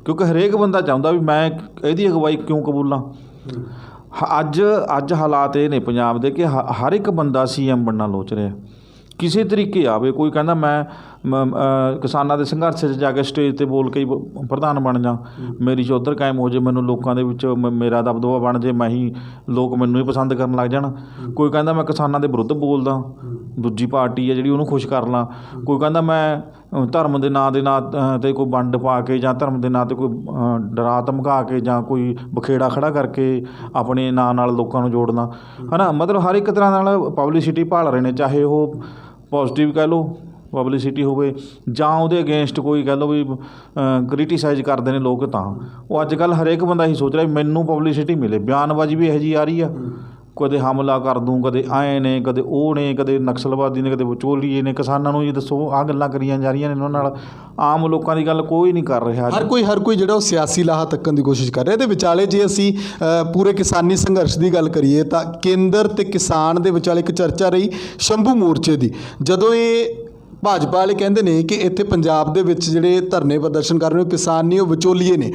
ਕਿਉਂਕਿ ਹਰੇਕ ਬੰਦਾ ਚਾਹੁੰਦਾ ਵੀ ਮੈਂ ਇਹਦੀ ਅਗਵਾਈ ਕਿਉਂ ਕਬੂਲਾਂ। ਅੱਜ ਹਾਲਾਤ ਇਹ ਨੇ ਪੰਜਾਬ ਦੇ ਕਿ ਹਰ ਇੱਕ ਬੰਦਾ CM ਬਣਨਾ ਲੋਚ ਰਿਹਾ, ਕਿਸੇ ਤਰੀਕੇ ਆਵੇ। ਕੋਈ ਕਹਿੰਦਾ ਮੈਂ ਕਿਸਾਨਾਂ ਦੇ ਸੰਘਰਸ਼ 'ਚ ਜਾ ਕੇ ਸਟੇਜ 'ਤੇ ਬੋਲ ਕੇ ਹੀ ਪ੍ਰਧਾਨ ਬਣ ਜਾ, ਮੇਰੀ ਚੌਧਰ ਕਾਇਮ ਹੋ ਜੇ, ਮੈਨੂੰ ਲੋਕਾਂ ਦੇ ਵਿੱਚ ਮੇਰਾ ਦਬਦਬਾ ਬਣ ਜੇ, ਮੈਂ ਹੀ ਲੋਕ ਮੈਨੂੰ ਹੀ ਪਸੰਦ ਕਰਨ ਲੱਗ ਜਾਣ। ਕੋਈ ਕਹਿੰਦਾ ਮੈਂ ਕਿਸਾਨਾਂ ਦੇ ਵਿਰੁੱਧ ਬੋਲਦਾ, ਦੂਜੀ ਪਾਰਟੀ ਹੈ ਜਿਹੜੀ ਉਹਨੂੰ ਖੁਸ਼ ਕਰ ਲਾਂ। ਕੋਈ ਕਹਿੰਦਾ ਮੈਂ ਧਰਮ ਦੇ ਨਾਂ 'ਤੇ ਕੋਈ ਵੰਡ ਪਾ ਕੇ ਜਾਂ ਧਰਮ ਦੇ ਨਾਂ 'ਤੇ ਕੋਈ ਡਰਾ ਧਮਕਾ ਕੇ ਜਾਂ ਕੋਈ ਬਖੇੜਾ ਖੜਾ ਕਰਕੇ ਆਪਣੇ ਨਾਂ ਨਾਲ ਲੋਕਾਂ ਨੂੰ ਜੋੜਨਾ, ਹੈ ਨਾ। ਮਤਲਬ ਹਰ ਇੱਕ ਤਰ੍ਹਾਂ ਨਾਲ ਪਬਲਿਸਿਟੀ ਭਾਲ ਰਹੇ ਨੇ, ਚਾਹੇ ਉਹ ਪੋਜ਼ੀਟਿਵ ਕਹਿ ਲਓ ਪਬਲਿਸਿਟੀ ਹੋਵੇ ਜਾਂ ਉਹਦੇ ਅਗੇਂਸਟ ਕੋਈ ਕਹਿ ਲਓ ਵੀ ਕ੍ਰਿਟੀਸਾਈਜ਼ ਕਰਦੇ ਨੇ ਲੋਕ। ਤਾਂ ਉਹ ਅੱਜ ਕੱਲ੍ਹ ਹਰੇਕ ਬੰਦਾ ਇਹੀ ਸੋਚ ਰਿਹਾ ਮੈਨੂੰ ਪਬਲਿਸਿਟੀ ਮਿਲੇ। ਬਿਆਨਬਾਜ਼ੀ ਵੀ ਇਹੋ ਜਿਹੀ ਆ ਰਹੀ ਆ, ਕਦੇ ਹਮਲਾ ਕਰ ਦੂੰ, ਕਦੇ ਆਏ ਨੇ, ਕਦੇ ਉਹ ਨੇ, ਕਦੇ ਨਕਸਲਵਾਦੀ ਨੇ, ਕਦੇ ਵਿਚੋਲੀਏ ਨੇ। ਕਿਸਾਨਾਂ ਨੂੰ ਜੀ ਦੱਸੋ ਆਹ ਗੱਲਾਂ ਕਰੀਆਂ ਜਾ ਰਹੀਆਂ ਨੇ, ਉਹਨਾਂ ਨਾਲ ਆਮ ਲੋਕਾਂ ਦੀ ਗੱਲ ਕੋਈ ਨਹੀਂ ਕਰ ਰਿਹਾ। ਹਰ ਕੋਈ ਜਿਹੜਾ ਉਹ ਸਿਆਸੀ ਲਾਹਾ ਤੱਕਣ ਦੀ ਕੋਸ਼ਿਸ਼ ਕਰ ਰਿਹਾ। ਇਹਦੇ ਵਿਚਾਲੇ ਜੇ ਅਸੀਂ ਪੂਰੇ ਕਿਸਾਨੀ ਸੰਘਰਸ਼ ਦੀ ਗੱਲ ਕਰੀਏ ਤਾਂ ਕੇਂਦਰ ਤੇ ਕਿਸਾਨ ਦੇ ਵਿਚਾਲੇ ਇੱਕ ਚਰਚਾ ਰਹੀ ਸ਼ੰਭੂ ਮੋਰਚੇ ਦੀ। ਜਦੋਂ ਇਹ ਭਾਜਪਾ ਵਾਲੇ ਕਹਿੰਦੇ ਨੇ ਕਿ ਇੱਥੇ ਪੰਜਾਬ ਦੇ ਵਿੱਚ ਜਿਹੜੇ ਧਰਨੇ ਪ੍ਰਦਰਸ਼ਨ ਕਰ ਰਹੇ ਹੋ ਕਿਸਾਨ ਨਹੀਂ, ਉਹ ਵਿਚੋਲੀਏ ਨੇ,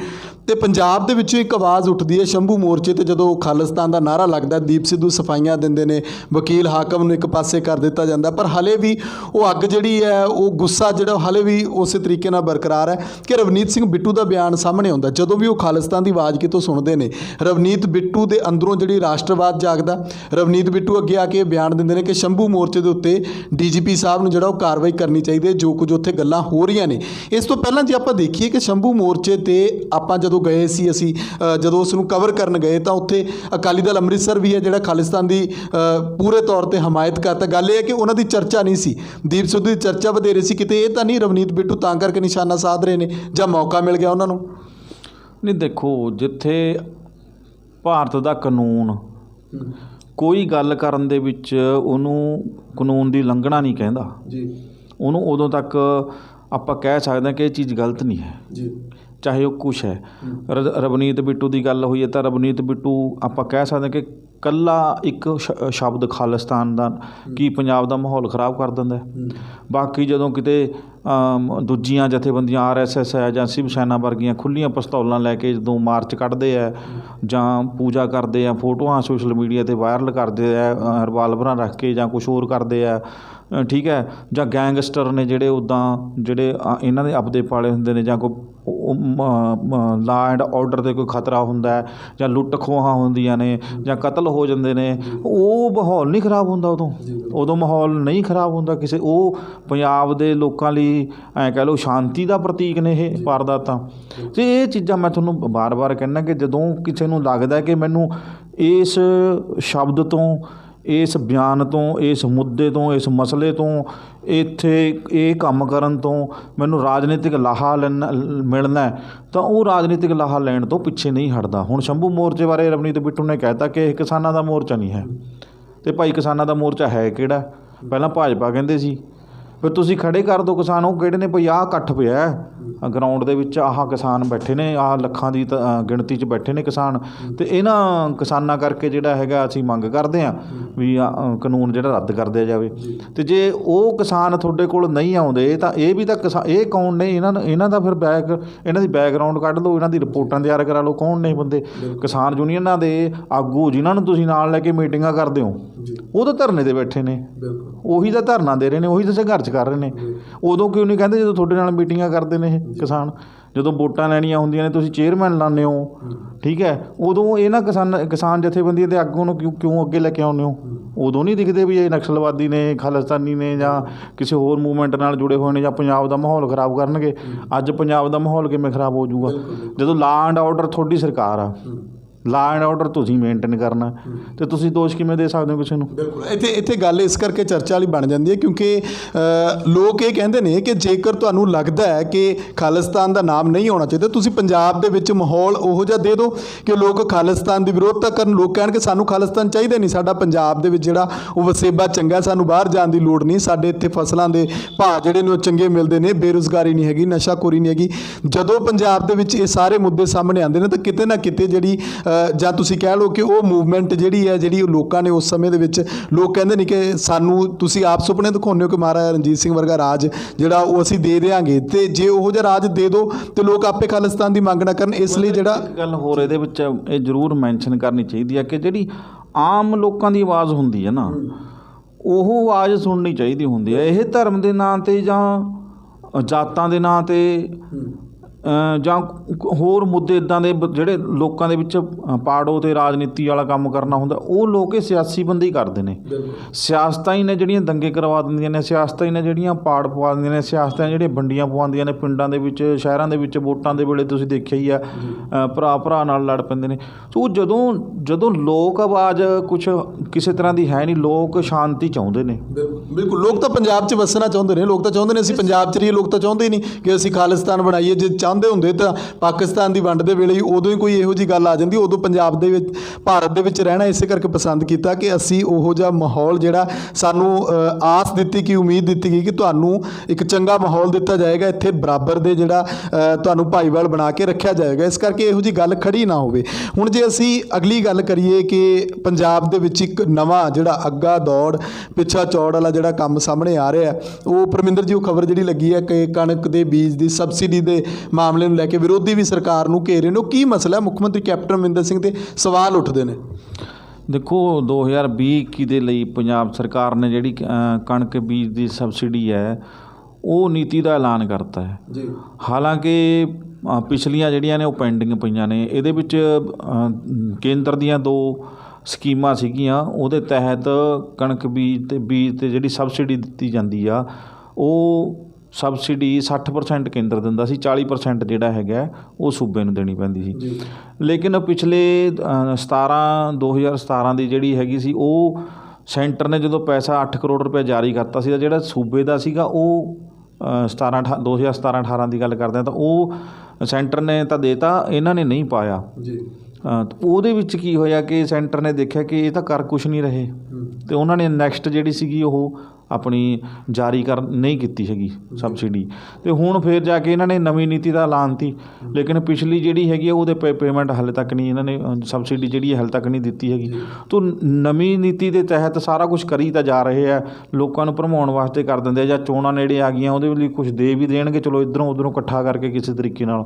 ਤੇ ਪੰਜਾਬ ਦੇ ਵਿੱਚੋਂ ਇੱਕ ਆਵਾਜ਼ ਉੱਠਦੀ ਹੈ ਸ਼ੰਭੂ ਮੋਰਚੇ ਤੇ ਜਦੋਂ ਖਾਲਿਸਤਾਨ ਦਾ ਨਾਅਰਾ ਲੱਗਦਾ, ਦੀਪ ਸਿੱਧੂ ਸਫਾਈਆਂ ਦਿੰਦੇ ਨੇ, ਵਕੀਲ ਹਾਕਮ ਨੂੰ ਇੱਕ ਪਾਸੇ ਕਰ ਦਿੱਤਾ ਜਾਂਦਾ। ਪਰ ਹਲੇ ਵੀ ਉਹ ਅੱਗ ਜਿਹੜੀ ਹੈ, ਉਹ ਗੁੱਸਾ ਜਿਹੜਾ ਹਲੇ ਵੀ ਉਸੇ ਤਰੀਕੇ ਨਾਲ ਬਰਕਰਾਰ ਹੈ ਕਿ ਰਵਨੀਤ ਸਿੰਘ ਬਿੱਟੂ ਦਾ ਬਿਆਨ ਸਾਹਮਣੇ ਆਉਂਦਾ। ਜਦੋਂ ਵੀ ਉਹ ਖਾਲਿਸਤਾਨ ਦੀ ਆਵਾਜ਼ ਕਿਤੋਂ ਸੁਣਦੇ ਨੇ, ਰਵਨੀਤ ਬਿੱਟੂ ਦੇ ਅੰਦਰੋਂ ਜਿਹੜੀ ਰਾਸ਼ਟਰਵਾਦ ਜਾਗਦਾ। ਰਵਨੀਤ ਬਿੱਟੂ ਅੱਗੇ ਆ ਕੇ ਬਿਆਨ ਦਿੰਦੇ ਨੇ ਕਿ ਸ਼ੰਭੂ ਮੋਰਚੇ ਦੇ ਉੱਤੇ ਡੀਜੀਪੀ ਸਾਹਿਬ ਨੂੰ ਜਿਹੜਾ ਉਹ ਕਾਰਵਾਈ ਕਰਨੀ ਚਾਹੀਦੀ ਹੈ, ਜੋ ਕੁਝ ਉੱਥੇ ਗੱਲਾਂ ਹੋ ਰਹੀਆਂ ਨੇ। ਇਸ ਤੋਂ ਪਹਿਲਾਂ ਜੇ ਆਪਾਂ ਦੇਖੀਏ ਕਿ ਸ਼ੰਭੂ ਮੋਰਚੇ ਤੇ ਆਪਾਂ ਜਦੋਂ ਗਏ ਸੀ, ਅਸੀਂ ਜਦੋਂ ਉਸ ਨੂੰ ਕਵਰ ਕਰਨ ਗਏ ਤਾਂ ਉੱਥੇ ਅਕਾਲੀ ਦਲ ਅੰਮ੍ਰਿਤਸਰ ਵੀ ਹੈ ਜਿਹੜਾ ਖਾਲਿਸਤਾਨ ਦੀ ਪੂਰੇ ਤੌਰ ਤੇ ਹਮਾਇਤ ਕਰਦਾ। ਗੱਲ ਇਹ ਹੈ ਕਿ ਉਹਨਾਂ ਦੀ ਚਰਚਾ ਨਹੀਂ ਸੀ, ਦੀਪ ਸਿੱਧੂ ਦੀ ਚਰਚਾ ਵਧੇਰੇ ਸੀ। ਕਿਤੇ ਇਹ ਤਾਂ ਨਹੀਂ ਰਵਨੀਤ ਬਿੱਟੂ ਤਾਂ ਕਰਕੇ ਨਿਸ਼ਾਨਾ ਸਾਧ ਰਹੇ ਨੇ ਜਾਂ ਮੌਕਾ ਮਿਲ ਗਿਆ ਉਹਨਾਂ ਨੂੰ? ਨਹੀਂ, ਦੇਖੋ ਜਿੱਥੇ ਭਾਰਤ ਦਾ ਕਾਨੂੰਨ ਕੋਈ ਗੱਲ ਕਰਨ ਦੇ ਵਿੱਚ ਉਹਨੂੰ ਕਾਨੂੰਨ ਦੀ ਉਲੰਘਣਾ ਨਹੀਂ ਕਹਿੰਦਾ ਜੀ, ਉਹਨੂੰ ਉਦੋਂ ਤੱਕ ਆਪਾਂ ਕਹਿ ਸਕਦੇ ਹਾਂ ਕਿ ਇਹ ਚੀਜ਼ ਗਲਤ ਨਹੀਂ ਹੈ ਜੀ, ਚਾਹੇ ਉਹ ਕੁਛ ਹੈ। ਰਵਨੀਤ ਬਿੱਟੂ ਦੀ ਗੱਲ ਹੋਈ ਹੈ ਤਾਂ ਰਵਨੀਤ ਬਿੱਟੂ ਆਪਾਂ ਕਹਿ ਸਕਦੇ ਕਿ ਇਕੱਲਾ ਇੱਕ ਸ਼ਬਦ ਖਾਲਿਸਤਾਨ ਦਾ ਕੀ ਪੰਜਾਬ ਦਾ ਮਾਹੌਲ ਖ਼ਰਾਬ ਕਰ ਦਿੰਦਾ। ਬਾਕੀ ਜਦੋਂ ਕਿਤੇ ਦੂਜੀਆਂ ਜਥੇਬੰਦੀਆਂ RSS ਹੈ ਜਾਂ ਸ਼ਿਵ ਸੈਨਾ ਵਰਗੀਆਂ ਖੁੱਲ੍ਹੀਆਂ ਪਿਸਤੌਲਾਂ ਲੈ ਕੇ ਜਦੋਂ ਮਾਰਚ ਕੱਢਦੇ ਆ ਜਾਂ ਪੂਜਾ ਕਰਦੇ ਆ, ਫੋਟੋਆਂ ਸੋਸ਼ਲ ਮੀਡੀਆ 'ਤੇ ਵਾਇਰਲ ਕਰਦੇ ਆ ਰਿਵਾਲਵਰਾਂ ਰੱਖ ਕੇ ਜਾਂ ਕੁਛ ਹੋਰ ਕਰਦੇ ਆ, ਠੀਕ ਹੈ, ਜਾਂ ਗੈਂਗਸਟਰ ਨੇ ਜਿਹੜੇ ਉੱਦਾਂ ਜਿਹੜੇ ਇਹਨਾਂ ਦੇ ਆਪਦੇ ਪਾਲੇ ਹੁੰਦੇ ਨੇ, ਜਾਂ ਕੋਈ ਲਾ ਐਂਡ ਆਰਡਰ 'ਤੇ ਕੋਈ ਖਤਰਾ ਹੁੰਦਾ ਜਾਂ ਲੁੱਟ ਖੋਹਾਂ ਹੁੰਦੀਆਂ ਨੇ ਜਾਂ ਕਤਲ ਹੋ ਜਾਂਦੇ ਨੇ, ਉਹ ਮਾਹੌਲ ਨਹੀਂ ਖ਼ਰਾਬ ਹੁੰਦਾ। ਉਦੋਂ ਮਾਹੌਲ ਨਹੀਂ ਖ਼ਰਾਬ ਹੁੰਦਾ ਕਿਸੇ। ਉਹ ਪੰਜਾਬ ਦੇ ਲੋਕਾਂ ਲਈ ਐਂ ਕਹਿ ਲਓ ਸ਼ਾਂਤੀ ਦਾ ਪ੍ਰਤੀਕ ਨੇ ਇਹ ਵਾਰਦਾਤਾਂ। ਅਤੇ ਇਹ ਚੀਜ਼ਾਂ ਮੈਂ ਤੁਹਾਨੂੰ ਵਾਰ-ਵਾਰ ਕਹਿੰਦਾ ਕਿ ਜਦੋਂ ਕਿਸੇ ਨੂੰ ਲੱਗਦਾ ਕਿ ਮੈਨੂੰ ਇਸ ਸ਼ਬਦ ਤੋਂ, ਇਸ ਬਿਆਨ ਤੋਂ, ਇਸ ਮੁੱਦੇ ਤੋਂ, ਇਸ ਮਸਲੇ ਤੋਂ, ਇੱਥੇ ਇਹ ਕੰਮ ਕਰਨ ਤੋਂ ਮੈਨੂੰ ਰਾਜਨੀਤਿਕ ਲਾਹਾ ਮਿਲਣਾ ਤਾਂ ਉਹ ਰਾਜਨੀਤਿਕ ਲਾਹਾ ਲੈਣ ਤੋਂ ਪਿੱਛੇ ਨਹੀਂ ਹਟਦਾ। ਹੁਣ ਸ਼ੰਭੂ ਮੋਰਚੇ ਬਾਰੇ ਰਵਨੀਤ ਬਿੱਟੂ ਨੇ ਕਹਿ ਤਾ ਕਿ ਇਹ ਕਿਸਾਨਾਂ ਦਾ ਮੋਰਚਾ ਨਹੀਂ ਹੈ। ਅਤੇ ਭਾਈ ਕਿਸਾਨਾਂ ਦਾ ਮੋਰਚਾ ਹੈ ਕਿਹੜਾ? ਪਹਿਲਾਂ ਭਾਜਪਾ ਕਹਿੰਦੇ ਸੀ, ਫਿਰ ਤੁਸੀਂ ਖੜੇ ਕਰ ਦਿਓ ਕਿਸਾਨ। ਉਹ ਕਿਹੜੇ ਨੇ? ਭਈ ਆਹ ਇਕੱਠ ਪਿਆ ਗਰਾਊਂਡ ਦੇ ਵਿੱਚ, ਆਹ ਕਿਸਾਨ ਬੈਠੇ ਨੇ, ਆਹ ਲੱਖਾਂ ਦੀ ਗਿਣਤੀ 'ਚ ਬੈਠੇ ਨੇ ਕਿਸਾਨ, ਅਤੇ ਇਹਨਾਂ ਕਿਸਾਨਾਂ ਕਰਕੇ ਜਿਹੜਾ ਹੈਗਾ ਅਸੀਂ ਮੰਗ ਕਰਦੇ ਹਾਂ ਵੀ ਕਾਨੂੰਨ ਜਿਹੜਾ ਰੱਦ ਕਰ ਦਿਆ ਜਾਵੇ। ਅਤੇ ਜੇ ਉਹ ਕਿਸਾਨ ਤੁਹਾਡੇ ਕੋਲ ਨਹੀਂ ਆਉਂਦੇ ਤਾਂ ਇਹ ਵੀ ਤਾਂ ਇਹ ਕੌਣ ਨੇ? ਇਹਨਾਂ ਦਾ ਫਿਰ ਇਹਨਾਂ ਦੀ ਬੈਕਗਰਾਊਂਡ ਕੱਢ ਲਓ, ਇਹਨਾਂ ਦੀ ਰਿਪੋਰਟਾਂ ਤਿਆਰ ਕਰਾ ਲਓ, ਕੌਣ ਨੇ ਬੰਦੇ? ਕਿਸਾਨ ਯੂਨੀਅਨਾਂ ਦੇ ਆਗੂ ਜਿਨ੍ਹਾਂ ਨੂੰ ਤੁਸੀਂ ਨਾਲ ਲੈ ਕੇ ਮੀਟਿੰਗਾਂ ਕਰਦੇ ਹੋ, ਉਹ ਤਾਂ ਧਰਨੇ 'ਤੇ ਬੈਠੇ ਨੇ, ਉਹੀ ਤਾਂ ਧਰਨਾ ਦੇ ਰਹੇ ਨੇ, ਉਹੀ ਤਾਂ ਸੰਘਰਸ਼ ਕਰ ਰਹੇ ਨੇ। ਉਦੋਂ ਕਿਉਂ ਨਹੀਂ ਕਹਿੰਦੇ ਜਦੋਂ ਤੁਹਾਡੇ ਨਾਲ ਮੀਟਿੰਗਾਂ ਕਰਦੇ ਨੇ ਇਹ ਕਿਸਾਨ? ਜਦੋਂ ਵੋਟਾਂ ਲੈਣੀਆਂ ਹੁੰਦੀਆਂ ਨੇ ਤੁਸੀਂ ਚੇਅਰਮੈਨ ਲਾਉਂਦੇ ਹੋ, ਠੀਕ ਹੈ, ਉਦੋਂ ਇਹਨਾਂ ਕਿਸਾਨ ਜਥੇਬੰਦੀਆਂ ਦੇ ਆਗੂਆਂ ਨੂੰ ਕਿਉਂ ਅੱਗੇ ਲੈ ਕੇ ਆਉਂਦੇ ਹੋ? ਉਦੋਂ ਨਹੀਂ ਦਿਖਦੇ ਵੀ ਇਹ ਨਕਸਲਵਾਦੀ ਨੇ, ਖਾਲਿਸਤਾਨੀ ਨੇ, ਜਾਂ ਕਿਸੇ ਹੋਰ ਮੂਵਮੈਂਟ ਨਾਲ ਜੁੜੇ ਹੋਏ ਨੇ, ਜਾਂ ਪੰਜਾਬ ਦਾ ਮਾਹੌਲ ਖ਼ਰਾਬ ਕਰਨਗੇ। ਅੱਜ ਪੰਜਾਬ ਦਾ ਮਾਹੌਲ ਕਿਵੇਂ ਖ਼ਰਾਬ ਹੋ ਜਾਊਗਾ ਜਦੋਂ ਲਾ ਐਂਡ ਆਰਡਰ ਤੁਹਾਡੀ ਸਰਕਾਰ ਆ, ਲਾ ਐਂਡ ਆਰਡਰ ਤੁਸੀਂ ਮੇਨਟੇਨ ਕਰਨਾ, ਅਤੇ ਤੁਸੀਂ ਦੋਸ਼ ਕਿਵੇਂ ਦੇ ਸਕਦੇ ਹੋ ਕਿਸੇ ਨੂੰ? ਬਿਲਕੁਲ। ਇੱਥੇ ਗੱਲ ਇਸ ਕਰਕੇ ਚਰਚਾ ਵਾਲੀ ਬਣ ਜਾਂਦੀ ਹੈ ਕਿਉਂਕਿ ਲੋਕ ਇਹ ਕਹਿੰਦੇ ਨੇ ਕਿ ਜੇਕਰ ਤੁਹਾਨੂੰ ਲੱਗਦਾ ਹੈ ਕਿ ਖਾਲਿਸਤਾਨ ਦਾ ਨਾਮ ਨਹੀਂ ਹੋਣਾ ਚਾਹੀਦਾ, ਤੁਸੀਂ ਪੰਜਾਬ ਦੇ ਵਿੱਚ ਮਾਹੌਲ ਉਹੋ ਜਿਹਾ ਦੇ ਦਿਓ ਕਿ ਲੋਕ ਖਾਲਿਸਤਾਨ ਦੀ ਵਿਰੋਧਤਾ ਕਰਨ। ਲੋਕ ਕਹਿਣਗੇ ਸਾਨੂੰ ਖਾਲਿਸਤਾਨ ਚਾਹੀਦਾ ਨਹੀਂ, ਸਾਡਾ ਪੰਜਾਬ ਦੇ ਵਿੱਚ ਜਿਹੜਾ ਉਹ ਵਸੇਬਾ ਚੰਗਾ, ਸਾਨੂੰ ਬਾਹਰ ਜਾਣ ਦੀ ਲੋੜ ਨਹੀਂ, ਸਾਡੇ ਇੱਥੇ ਫਸਲਾਂ ਦੇ ਭਾਅ ਜਿਹੜੇ ਨੇ ਉਹ ਚੰਗੇ ਮਿਲਦੇ ਨੇ, ਬੇਰੁਜ਼ਗਾਰੀ ਨਹੀਂ ਹੈਗੀ, ਨਸ਼ਾਖੋਰੀ ਨਹੀਂ ਹੈਗੀ। ਜਦੋਂ ਪੰਜਾਬ ਦੇ ਵਿੱਚ ਇਹ ਸਾਰੇ ਮੁੱਦੇ ਸਾਹਮਣੇ ਆਉਂਦੇ ਨੇ ਤਾਂ ਕਿਤੇ ਨਾ ਕਿਤੇ ਜਿਹੜੀ ਜਾਂ ਤੁਸੀਂ ਕਹਿ ਲਓ ਕਿ ਉਹ ਮੂਵਮੈਂਟ ਜਿਹੜੀ ਹੈ, ਜਿਹੜੀ ਲੋਕਾਂ ਨੇ ਉਸ ਸਮੇਂ ਦੇ ਵਿੱਚ ਲੋਕ ਕਹਿੰਦੇ ਨੇ ਕਿ ਸਾਨੂੰ ਤੁਸੀਂ ਆਪ ਸੁਪਨੇ ਦਿਖਾਉਂਦੇ ਹੋ ਕਿ ਮਹਾਰਾਜਾ ਰਣਜੀਤ ਸਿੰਘ ਵਰਗਾ ਰਾਜ ਜਿਹੜਾ ਉਹ ਅਸੀਂ ਦੇ ਦਿਆਂਗੇ, ਅਤੇ ਜੇ ਉਹੋ ਜਿਹਾ ਰਾਜ ਦੇ ਦਿਓ ਤਾਂ ਲੋਕ ਆਪੇ ਖਾਲਿਸਤਾਨ ਦੀ ਮੰਗ ਨਾ ਕਰਨ। ਇਸ ਲਈ ਜਿਹੜਾ ਗੱਲ ਹੋਰ ਇਹਦੇ ਵਿੱਚ ਇਹ ਜ਼ਰੂਰ ਮੈਂਸ਼ਨ ਕਰਨੀ ਚਾਹੀਦੀ ਹੈ ਕਿ ਜਿਹੜੀ ਆਮ ਲੋਕਾਂ ਦੀ ਆਵਾਜ਼ ਹੁੰਦੀ ਹੈ ਨਾ, ਉਹ ਆਵਾਜ਼ ਸੁਣਨੀ ਚਾਹੀਦੀ ਹੁੰਦੀ ਹੈ। ਇਹ ਧਰਮ ਦੇ ਨਾਂ 'ਤੇ ਜਾਂ ਜਾਤਾਂ ਦੇ ਨਾਂ 'ਤੇ ਜਾਂ ਹੋਰ ਮੁੱਦੇ ਇੱਦਾਂ ਦੇ ਜਿਹੜੇ ਲੋਕਾਂ ਦੇ ਵਿੱਚ ਪਾੜੋ ਅਤੇ ਰਾਜਨੀਤੀ ਵਾਲਾ ਕੰਮ ਕਰਨਾ ਹੁੰਦਾ, ਉਹ ਲੋਕ ਇਹ ਸਿਆਸੀ ਬੰਦੇ ਹੀ ਕਰਦੇ ਨੇ। ਸਿਆਸਤਾਂ ਹੀ ਨੇ ਜਿਹੜੀਆਂ ਦੰਗੇ ਕਰਵਾ ਦਿੰਦੀਆਂ ਨੇ, ਸਿਆਸਤਾਂ ਹੀ ਨੇ ਜਿਹੜੀਆਂ ਪਾੜ ਪਵਾ ਦਿੰਦੀਆਂ ਨੇ, ਸਿਆਸਤਾਂ ਜਿਹੜੀਆਂ ਵੰਡੀਆਂ ਪਵਾਉਂਦੀਆਂ ਨੇ ਪਿੰਡਾਂ ਦੇ ਵਿੱਚ, ਸ਼ਹਿਰਾਂ ਦੇ ਵਿੱਚ। ਵੋਟਾਂ ਦੇ ਵੇਲੇ ਤੁਸੀਂ ਦੇਖਿਆ ਹੀ ਆ, ਭਰਾ ਭਰਾ ਨਾਲ ਲੜ ਪੈਂਦੇ ਨੇ। ਸੋ ਜਦੋਂ ਲੋਕ ਆਵਾਜ਼ ਕੁਛ ਕਿਸੇ ਤਰ੍ਹਾਂ ਦੀ ਹੈ ਨਹੀਂ, ਲੋਕ ਸ਼ਾਂਤੀ ਚਾਹੁੰਦੇ ਨੇ। ਬਿਲਕੁਲ, ਲੋਕ ਤਾਂ ਪੰਜਾਬ 'ਚ ਵਸਣਾ ਚਾਹੁੰਦੇ ਨੇ। ਲੋਕ ਤਾਂ ਚਾਹੁੰਦੇ ਨੇ ਅਸੀਂ ਪੰਜਾਬ 'ਚ ਰਹੀਏ, ਲੋਕ ਤਾਂ ਚਾਹੁੰਦੇ ਹੀ ਨਹੀਂ ਕਿ ਅਸੀਂ ਖਾਲਿਸਤਾਨ ਬਣਾਈਏ। ਜੇ ਚਾਹੁੰਦੇ ਹੁੰਦੇ ਤਾਂ ਪਾਕਿਸਤਾਨ ਦੀ ਵੰਡ ਦੇ ਵੇਲੇ ਹੀ ਉਦੋਂ ਹੀ ਕੋਈ ਇਹੋ ਜਿਹੀ ਗੱਲ ਆ ਜਾਂਦੀ। ਉਦੋਂ ਪੰਜਾਬ ਦੇ ਵਿੱਚ, ਭਾਰਤ ਦੇ ਵਿੱਚ ਰਹਿਣਾ ਇਸੇ ਕਰਕੇ ਪਸੰਦ ਕੀਤਾ ਕਿ ਅਸੀਂ ਉਹੋ ਜਿਹਾ ਮਾਹੌਲ ਜਿਹੜਾ ਸਾਨੂੰ ਆਸ ਦਿੱਤੀ ਕਿ ਉਮੀਦ ਦਿੱਤੀ ਗਈ ਕਿ ਤੁਹਾਨੂੰ ਇੱਕ ਚੰਗਾ ਮਾਹੌਲ ਦਿੱਤਾ ਜਾਏਗਾ, ਇੱਥੇ ਬਰਾਬਰ ਦੇ ਜਿਹੜਾ ਤੁਹਾਨੂੰ ਭਾਈਵਾਲ ਬਣਾ ਕੇ ਰੱਖਿਆ ਜਾਏਗਾ। ਇਸ ਕਰਕੇ ਇਹੋ ਜਿਹੀ ਗੱਲ ਖੜੀ ਨਾ ਹੋਵੇ। ਹੁਣ ਜੇ ਅਸੀਂ ਅਗਲੀ ਗੱਲ ਕਰੀਏ ਕਿ ਪੰਜਾਬ ਦੇ ਵਿੱਚ ਇੱਕ ਨਵਾਂ ਜਿਹੜਾ ਅੱਗਾ ਦੌੜ ਪਿੱਛਾ ਚੌੜ ਵਾਲਾ ਜਿਹੜਾ ਕੰਮ ਸਾਹਮਣੇ ਆ ਰਿਹਾ, ਉਹ ਪਰਮਿੰਦਰ ਜੀ ਉਹ ਖਬਰ ਜਿਹੜੀ ਲੱਗੀ ਹੈ ਕਿ ਕਣਕ ਦੇ ਬੀਜ ਦੀ ਸਬਸਿਡੀ ਦੇ ਮਾਮਲੇ ਨੂੰ ਲੈ ਕੇ ਵਿਰੋਧੀ ਵੀ ਸਰਕਾਰ ਨੂੰ ਘੇਰੇ ਨੇ। ਉਹ ਕੀ ਮਸਲਾ ਹੈ? ਮੁੱਖ ਮੰਤਰੀ ਕੈਪਟਨ ਅਮਰਿੰਦਰ ਸਿੰਘ ਤੇ ਸਵਾਲ ਉੱਠਦੇ ਨੇ। ਦੇਖੋ 2020-21 ਦੇ ਲਈ ਪੰਜਾਬ ਸਰਕਾਰ ਨੇ ਜਿਹੜੀ ਕਣਕ ਬੀਜ ਦੀ ਸਬਸਿਡੀ ਹੈ ਉਹ ਨੀਤੀ ਦਾ ਐਲਾਨ ਕਰਤਾ ਹੈ ਜੀ। ਹਾਲਾਂਕਿ ਪਿਛਲੀਆਂ ਜਿਹੜੀਆਂ ਨੇ ਉਹ ਪੈਂਡਿੰਗ ਪਈਆਂ ਨੇ। ਇਹਦੇ ਵਿੱਚ ਕੇਂਦਰ ਦੀਆਂ 2 ਸਕੀਮਾਂ ਸੀਗੀਆਂ, ਉਹਦੇ ਤਹਿਤ ਕਣਕ ਬੀਜ ਤੇ ਜਿਹੜੀ ਸਬਸਿਡੀ ਦਿੱਤੀ ਜਾਂਦੀ ਆ, ਉਹ ਸਬਸਿਡੀ 60% ਕੇਂਦਰ ਦਿੰਦਾ ਸੀ, 40% ਜਿਹੜਾ ਹੈਗਾ ਉਹ ਸੂਬੇ ਨੂੰ ਦੇਣੀ ਪੈਂਦੀ ਸੀ। ਲੇਕਿਨ ਪਿਛਲੇ 2017 ਦੀ ਜਿਹੜੀ ਹੈਗੀ ਸੀ, ਉਹ ਸੈਂਟਰ ਨੇ ਜਦੋਂ ਪੈਸਾ 8 ਕਰੋੜ ਰੁਪਏ ਜਾਰੀ ਕਰਤਾ ਸੀ, ਜਿਹੜਾ ਸੂਬੇ ਦਾ ਸੀਗਾ ਉਹ 2017-18 ਦੀ ਗੱਲ ਕਰਦੇ ਹਾਂ ਤਾਂ ਉਹ ਸੈਂਟਰ ਨੇ ਤਾਂ ਦੇਤਾ, ਇਹਨਾਂ ਨੇ ਨਹੀਂ ਪਾਇਆ ਜੀ। ਉਹਦੇ ਵਿੱਚ ਕੀ ਹੋਇਆ ਕਿ ਸੈਂਟਰ ਨੇ ਦੇਖਿਆ ਕਿ ਇਹ ਤਾਂ ਕਰ ਕੁਛ ਨਹੀਂ ਰਹੇ, ਅਤੇ ਉਹਨਾਂ ਨੇ ਨੈਕਸਟ ਜਿਹੜੀ ਸੀਗੀ ਉਹ ਆਪਣੀ ਜਾਰੀ ਨਹੀਂ ਕੀਤੀ ਹੈਗੀ ਸਬਸਿਡੀ। ਅਤੇ ਹੁਣ ਫਿਰ ਜਾ ਕੇ ਇਹਨਾਂ ਨੇ ਨਵੀਂ ਨੀਤੀ ਦਾ ਐਲਾਨ ਤੀ, ਲੇਕਿਨ ਪਿਛਲੀ ਜਿਹੜੀ ਹੈਗੀ ਉਹਦੇ ਪੇਮੈਂਟ ਹਾਲੇ ਤੱਕ ਨਹੀਂ, ਇਹਨਾਂ ਨੇ ਸਬਸਿਡੀ ਜਿਹੜੀ ਹਾਲੇ ਤੱਕ ਨਹੀਂ ਦਿੱਤੀ ਹੈਗੀ। ਤੋ ਨਵੀਂ ਨੀਤੀ ਦੇ ਤਹਿਤ ਸਾਰਾ ਕੁਛ ਕਰੀ ਤਾਂ ਜਾ ਰਹੇ ਆ, ਲੋਕਾਂ ਨੂੰ ਭਰਮਾਉਣ ਵਾਸਤੇ ਕਰ ਦਿੰਦੇ ਆ, ਜਾਂ ਚੋਣਾਂ ਨੇੜੇ ਆ ਗਈਆਂ ਉਹਦੇ ਲਈ ਕੁਛ ਦੇ ਵੀ ਦੇਣਗੇ, ਚਲੋ ਇੱਧਰੋਂ ਉੱਧਰੋਂ ਇਕੱਠਾ ਕਰਕੇ ਕਿਸੇ ਤਰੀਕੇ ਨਾਲ।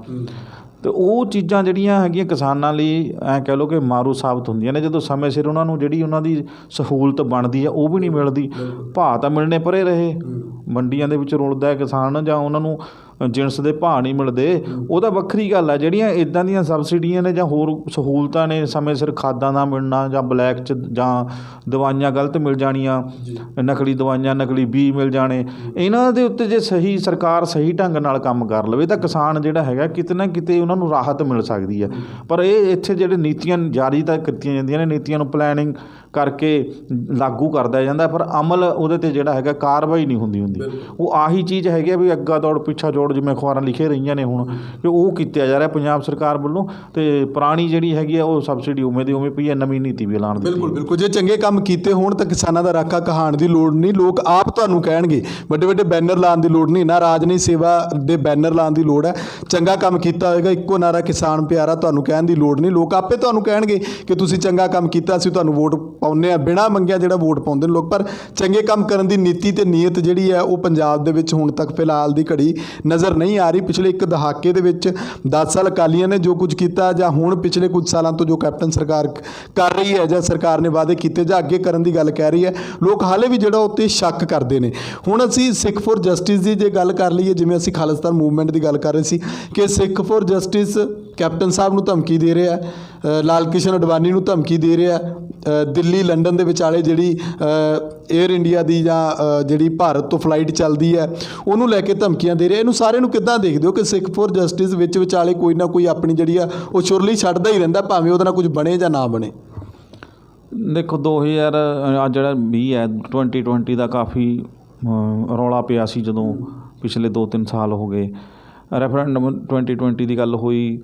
ਅਤੇ ਉਹ ਚੀਜ਼ਾਂ ਜਿਹੜੀਆਂ ਹੈਗੀਆਂ ਕਿਸਾਨਾਂ ਲਈ ਐਂ ਕਹਿ ਲਓ ਕਿ ਮਾਰੂ ਸਾਬਤ ਹੁੰਦੀਆਂ ਨੇ, ਜਦੋਂ ਸਮੇਂ ਸਿਰ ਉਹਨਾਂ ਨੂੰ ਜਿਹੜੀ ਉਹਨਾਂ ਦੀ ਸਹੂਲਤ ਬਣਦੀ ਹੈ ਉਹ ਵੀ ਨਹੀਂ ਮਿਲਦੀ। ਭਾਅ ਤਾਂ ਮਿਲਣੇ ਪਰੇ ਰਹੇ, ਮੰਡੀਆਂ ਦੇ ਵਿੱਚ ਰੁਲਦਾ ਕਿਸਾਨ, ਜਾਂ ਉਹਨਾਂ ਨੂੰ ਜਿਣਸ ਦੇ ਭਾਅ ਨਹੀਂ ਮਿਲਦੇ, ਉਹਦਾ ਵੱਖਰੀ ਗੱਲ ਹੈ। ਜਿਹੜੀਆਂ ਇੱਦਾਂ ਦੀਆਂ ਸਬਸਿਡੀਆਂ ਨੇ ਜਾਂ ਹੋਰ ਸਹੂਲਤਾਂ ਨੇ, ਸਮੇਂ ਸਿਰ ਖਾਦਾਂ ਦਾ ਮਿਲਣਾ, ਜਾਂ ਬਲੈਕ 'ਚ ਜਾਂ ਦਵਾਈਆਂ ਗਲਤ ਮਿਲ ਜਾਣੀਆਂ, ਨਕਲੀ ਦਵਾਈਆਂ, ਨਕਲੀ ਬੀਜ ਮਿਲ ਜਾਣੇ, ਇਹਨਾਂ ਦੇ ਉੱਤੇ ਜੇ ਸਰਕਾਰ ਸਹੀ ਢੰਗ ਨਾਲ ਕੰਮ ਕਰ ਲਵੇ ਤਾਂ ਕਿਸਾਨ ਜਿਹੜਾ ਹੈਗਾ ਕਿਤੇ ਨਾ ਕਿਤੇ ਉਹਨਾਂ ਨੂੰ ਰਾਹਤ ਮਿਲ ਸਕਦੀ ਹੈ। ਪਰ ਇਹ ਇੱਥੇ ਜਿਹੜੇ ਨੀਤੀਆਂ ਜਾਰੀ ਤਾਂ ਕੀਤੀਆਂ ਜਾਂਦੀਆਂ ਨੇ, ਨੀਤੀਆਂ ਨੂੰ ਪਲੈਨਿੰਗ ਕਰਕੇ ਲਾਗੂ ਕਰਦਾ ਜਾਂਦਾ, ਪਰ ਅਮਲ ਉਹਦੇ 'ਤੇ ਜਿਹੜਾ ਹੈਗਾ ਕਾਰਵਾਈ ਨਹੀਂ ਹੁੰਦੀ। ਉਹ ਆਹੀ ਚੀਜ਼ ਹੈਗੀ ਵੀ ਅੱਗਾ ਦੌੜ ਪਿੱਛਾ ਜੋੜ, ਜਿਵੇਂ ਅਖਬਾਰਾਂ ਲਿਖੇ ਰਹੀਆਂ ਨੇ ਹੁਣ, ਕਿ ਉਹ ਕੀਤਾ ਜਾ ਰਿਹਾ ਪੰਜਾਬ ਸਰਕਾਰ ਵੱਲੋਂ। ਅਤੇ ਪੁਰਾਣੀ ਜਿਹੜੀ ਹੈਗੀ ਆ ਉਹ ਸਬਸਿਡੀ ਉਵੇਂ ਦੀ ਉਵੇਂ ਪਈ ਹੈ, ਨਵੀਂ ਨੀਤੀ ਵੀ ਐਲਾਨ ਦਿੱਤੀ। ਬਿਲਕੁਲ, ਜੇ ਚੰਗੇ ਕੰਮ ਕੀਤੇ ਹੋਣ ਤਾਂ ਕਿਸਾਨਾਂ ਦਾ ਰਾਖਾ ਕਹਾਣ ਦੀ ਲੋੜ ਨਹੀਂ, ਲੋਕ ਆਪ ਤੁਹਾਨੂੰ ਕਹਿਣਗੇ। ਵੱਡੇ ਵੱਡੇ ਬੈਨਰ ਲਾਉਣ ਦੀ ਲੋੜ ਨਹੀਂ, ਨਾ ਰਾਜਨੀ ਸੇਵਾ ਦੇ ਬੈਨਰ ਲਾਉਣ ਦੀ ਲੋੜ ਹੈ। ਚੰਗਾ ਕੰਮ ਕੀਤਾ ਹੋਏਗਾ, ਇੱਕੋ ਨਾਰਾ ਕਿਸਾਨ ਪਿਆਰਾ, ਤੁਹਾਨੂੰ ਕਹਿਣ ਦੀ ਲੋੜ ਨਹੀਂ। ਲੋਕ ਆਪੇ ਤੁਹਾਨੂੰ ਕਹਿਣਗੇ ਕਿ ਤੁਸੀਂ ਚੰਗਾ ਕੰਮ ਕੀਤਾ, ਅਸੀਂ ਤੁਹਾਨੂੰ ਵੋਟ ਪਾਉਂਦੇ ਹਾਂ। ਬਿਨਾਂ ਮੰਗਿਆ ਜਿਹੜਾ ਵੋਟ ਪਾਉਂਦੇ ਨੇ ਲੋਕ, ਪਰ ਚੰਗੇ ਕੰਮ ਕਰਨ ਦੀ ਨੀਤੀ ਤੇ ਨੀਅਤ ਜਿਹੜੀ ਹੈ ਉਹ ਪੰਜਾਬ ਦੇ ਵਿੱਚ ਹੁਣ ਤੱਕ ਫਿਲਹਾਲ ਦੀ ਘੜੀ ਨਜ਼ਰ ਨਹੀਂ ਆ ਰਹੀ। ਪਿਛਲੇ ਇੱਕ ਦਹਾਕੇ ਦੇ ਵਿੱਚ 10 ਸਾਲ ਅਕਾਲੀਆਂ ਨੇ ਜੋ ਕੁਝ ਕੀਤਾ, ਜਾਂ ਹੁਣ ਪਿਛਲੇ ਕੁਝ ਸਾਲਾਂ ਤੋਂ ਜੋ ਕੈਪਟਨ ਸਰਕਾਰ ਕਰ ਰਹੀ ਹੈ, ਜਾਂ ਸਰਕਾਰ ਨੇ ਵਾਅਦੇ ਕੀਤੇ ਜਾਂ ਅੱਗੇ ਕਰਨ ਦੀ ਗੱਲ ਕਹਿ ਰਹੀ ਹੈ, ਲੋਕ ਹਾਲੇ ਵੀ ਜਿਹੜਾ ਉੱਤੇ ਸ਼ੱਕ ਕਰਦੇ ਨੇ। ਹੁਣ ਅਸੀਂ ਸਿੱਖ ਫੋਰ ਜਸਟਿਸ ਦੀ ਜੇ ਗੱਲ ਕਰ ਲਈਏ, ਜਿਵੇਂ ਅਸੀਂ ਖਾਲਿਸਤਾਨ ਮੂਵਮੈਂਟ ਦੀ ਗੱਲ ਕਰ ਰਹੇ ਸੀ ਕਿ ਸਿੱਖ ਫੋਰ ਜਸਟਿਸ ਕੈਪਟਨ ਸਾਹਿਬ ਨੂੰ ਧਮਕੀ ਦੇ ਰਿਹਾ, ਲਾਲ ਕ੍ਰਿਸ਼ਨ ਅਡਵਾਨੀ ਨੂੰ ਧਮਕੀ ਦੇ ਰਿਹਾ, ਦਿੱਲੀ ਲੰਡਨ ਦੇ ਵਿਚਾਲੇ ਜਿਹੜੀ ਏਅਰ ਇੰਡੀਆ ਦੀ ਜਾਂ ਜਿਹੜੀ ਭਾਰਤ ਤੋਂ ਫਲਾਈਟ ਚੱਲਦੀ ਹੈ ਉਹਨੂੰ ਲੈ ਕੇ ਧਮਕੀਆਂ ਦੇ ਰਿਹਾ। ਇਹਨੂੰ ਸਾਰੇ ਨੂੰ ਕਿੱਦਾਂ ਦੇਖਦੇ ਹੋ ਕਿ ਸਿੱਖ ਫੋਰ ਜਸਟਿਸ ਵਿੱਚ ਵਿਚਾਲੇ ਕੋਈ ਨਾ ਕੋਈ ਆਪਣੀ ਜਿਹੜੀ ਆ ਉਹ ਚੁਰਲੀ ਛੱਡਦਾ ਹੀ ਰਹਿੰਦਾ, ਭਾਵੇਂ ਉਹਦੇ ਨਾਲ ਕੁਝ ਬਣੇ ਜਾਂ ਨਾ ਬਣੇ? ਦੇਖੋ 2000 ਜਿਹੜਾ 20 ਹੈ 2020 ਦਾ ਕਾਫੀ ਰੌਲਾ ਪਿਆ ਸੀ, ਜਦੋਂ ਪਿਛਲੇ 2-3 ਸਾਲ ਹੋ ਗਏ ਰੈਫਰੈਂਡਮ 2020 ਦੀ ਗੱਲ ਹੋਈ।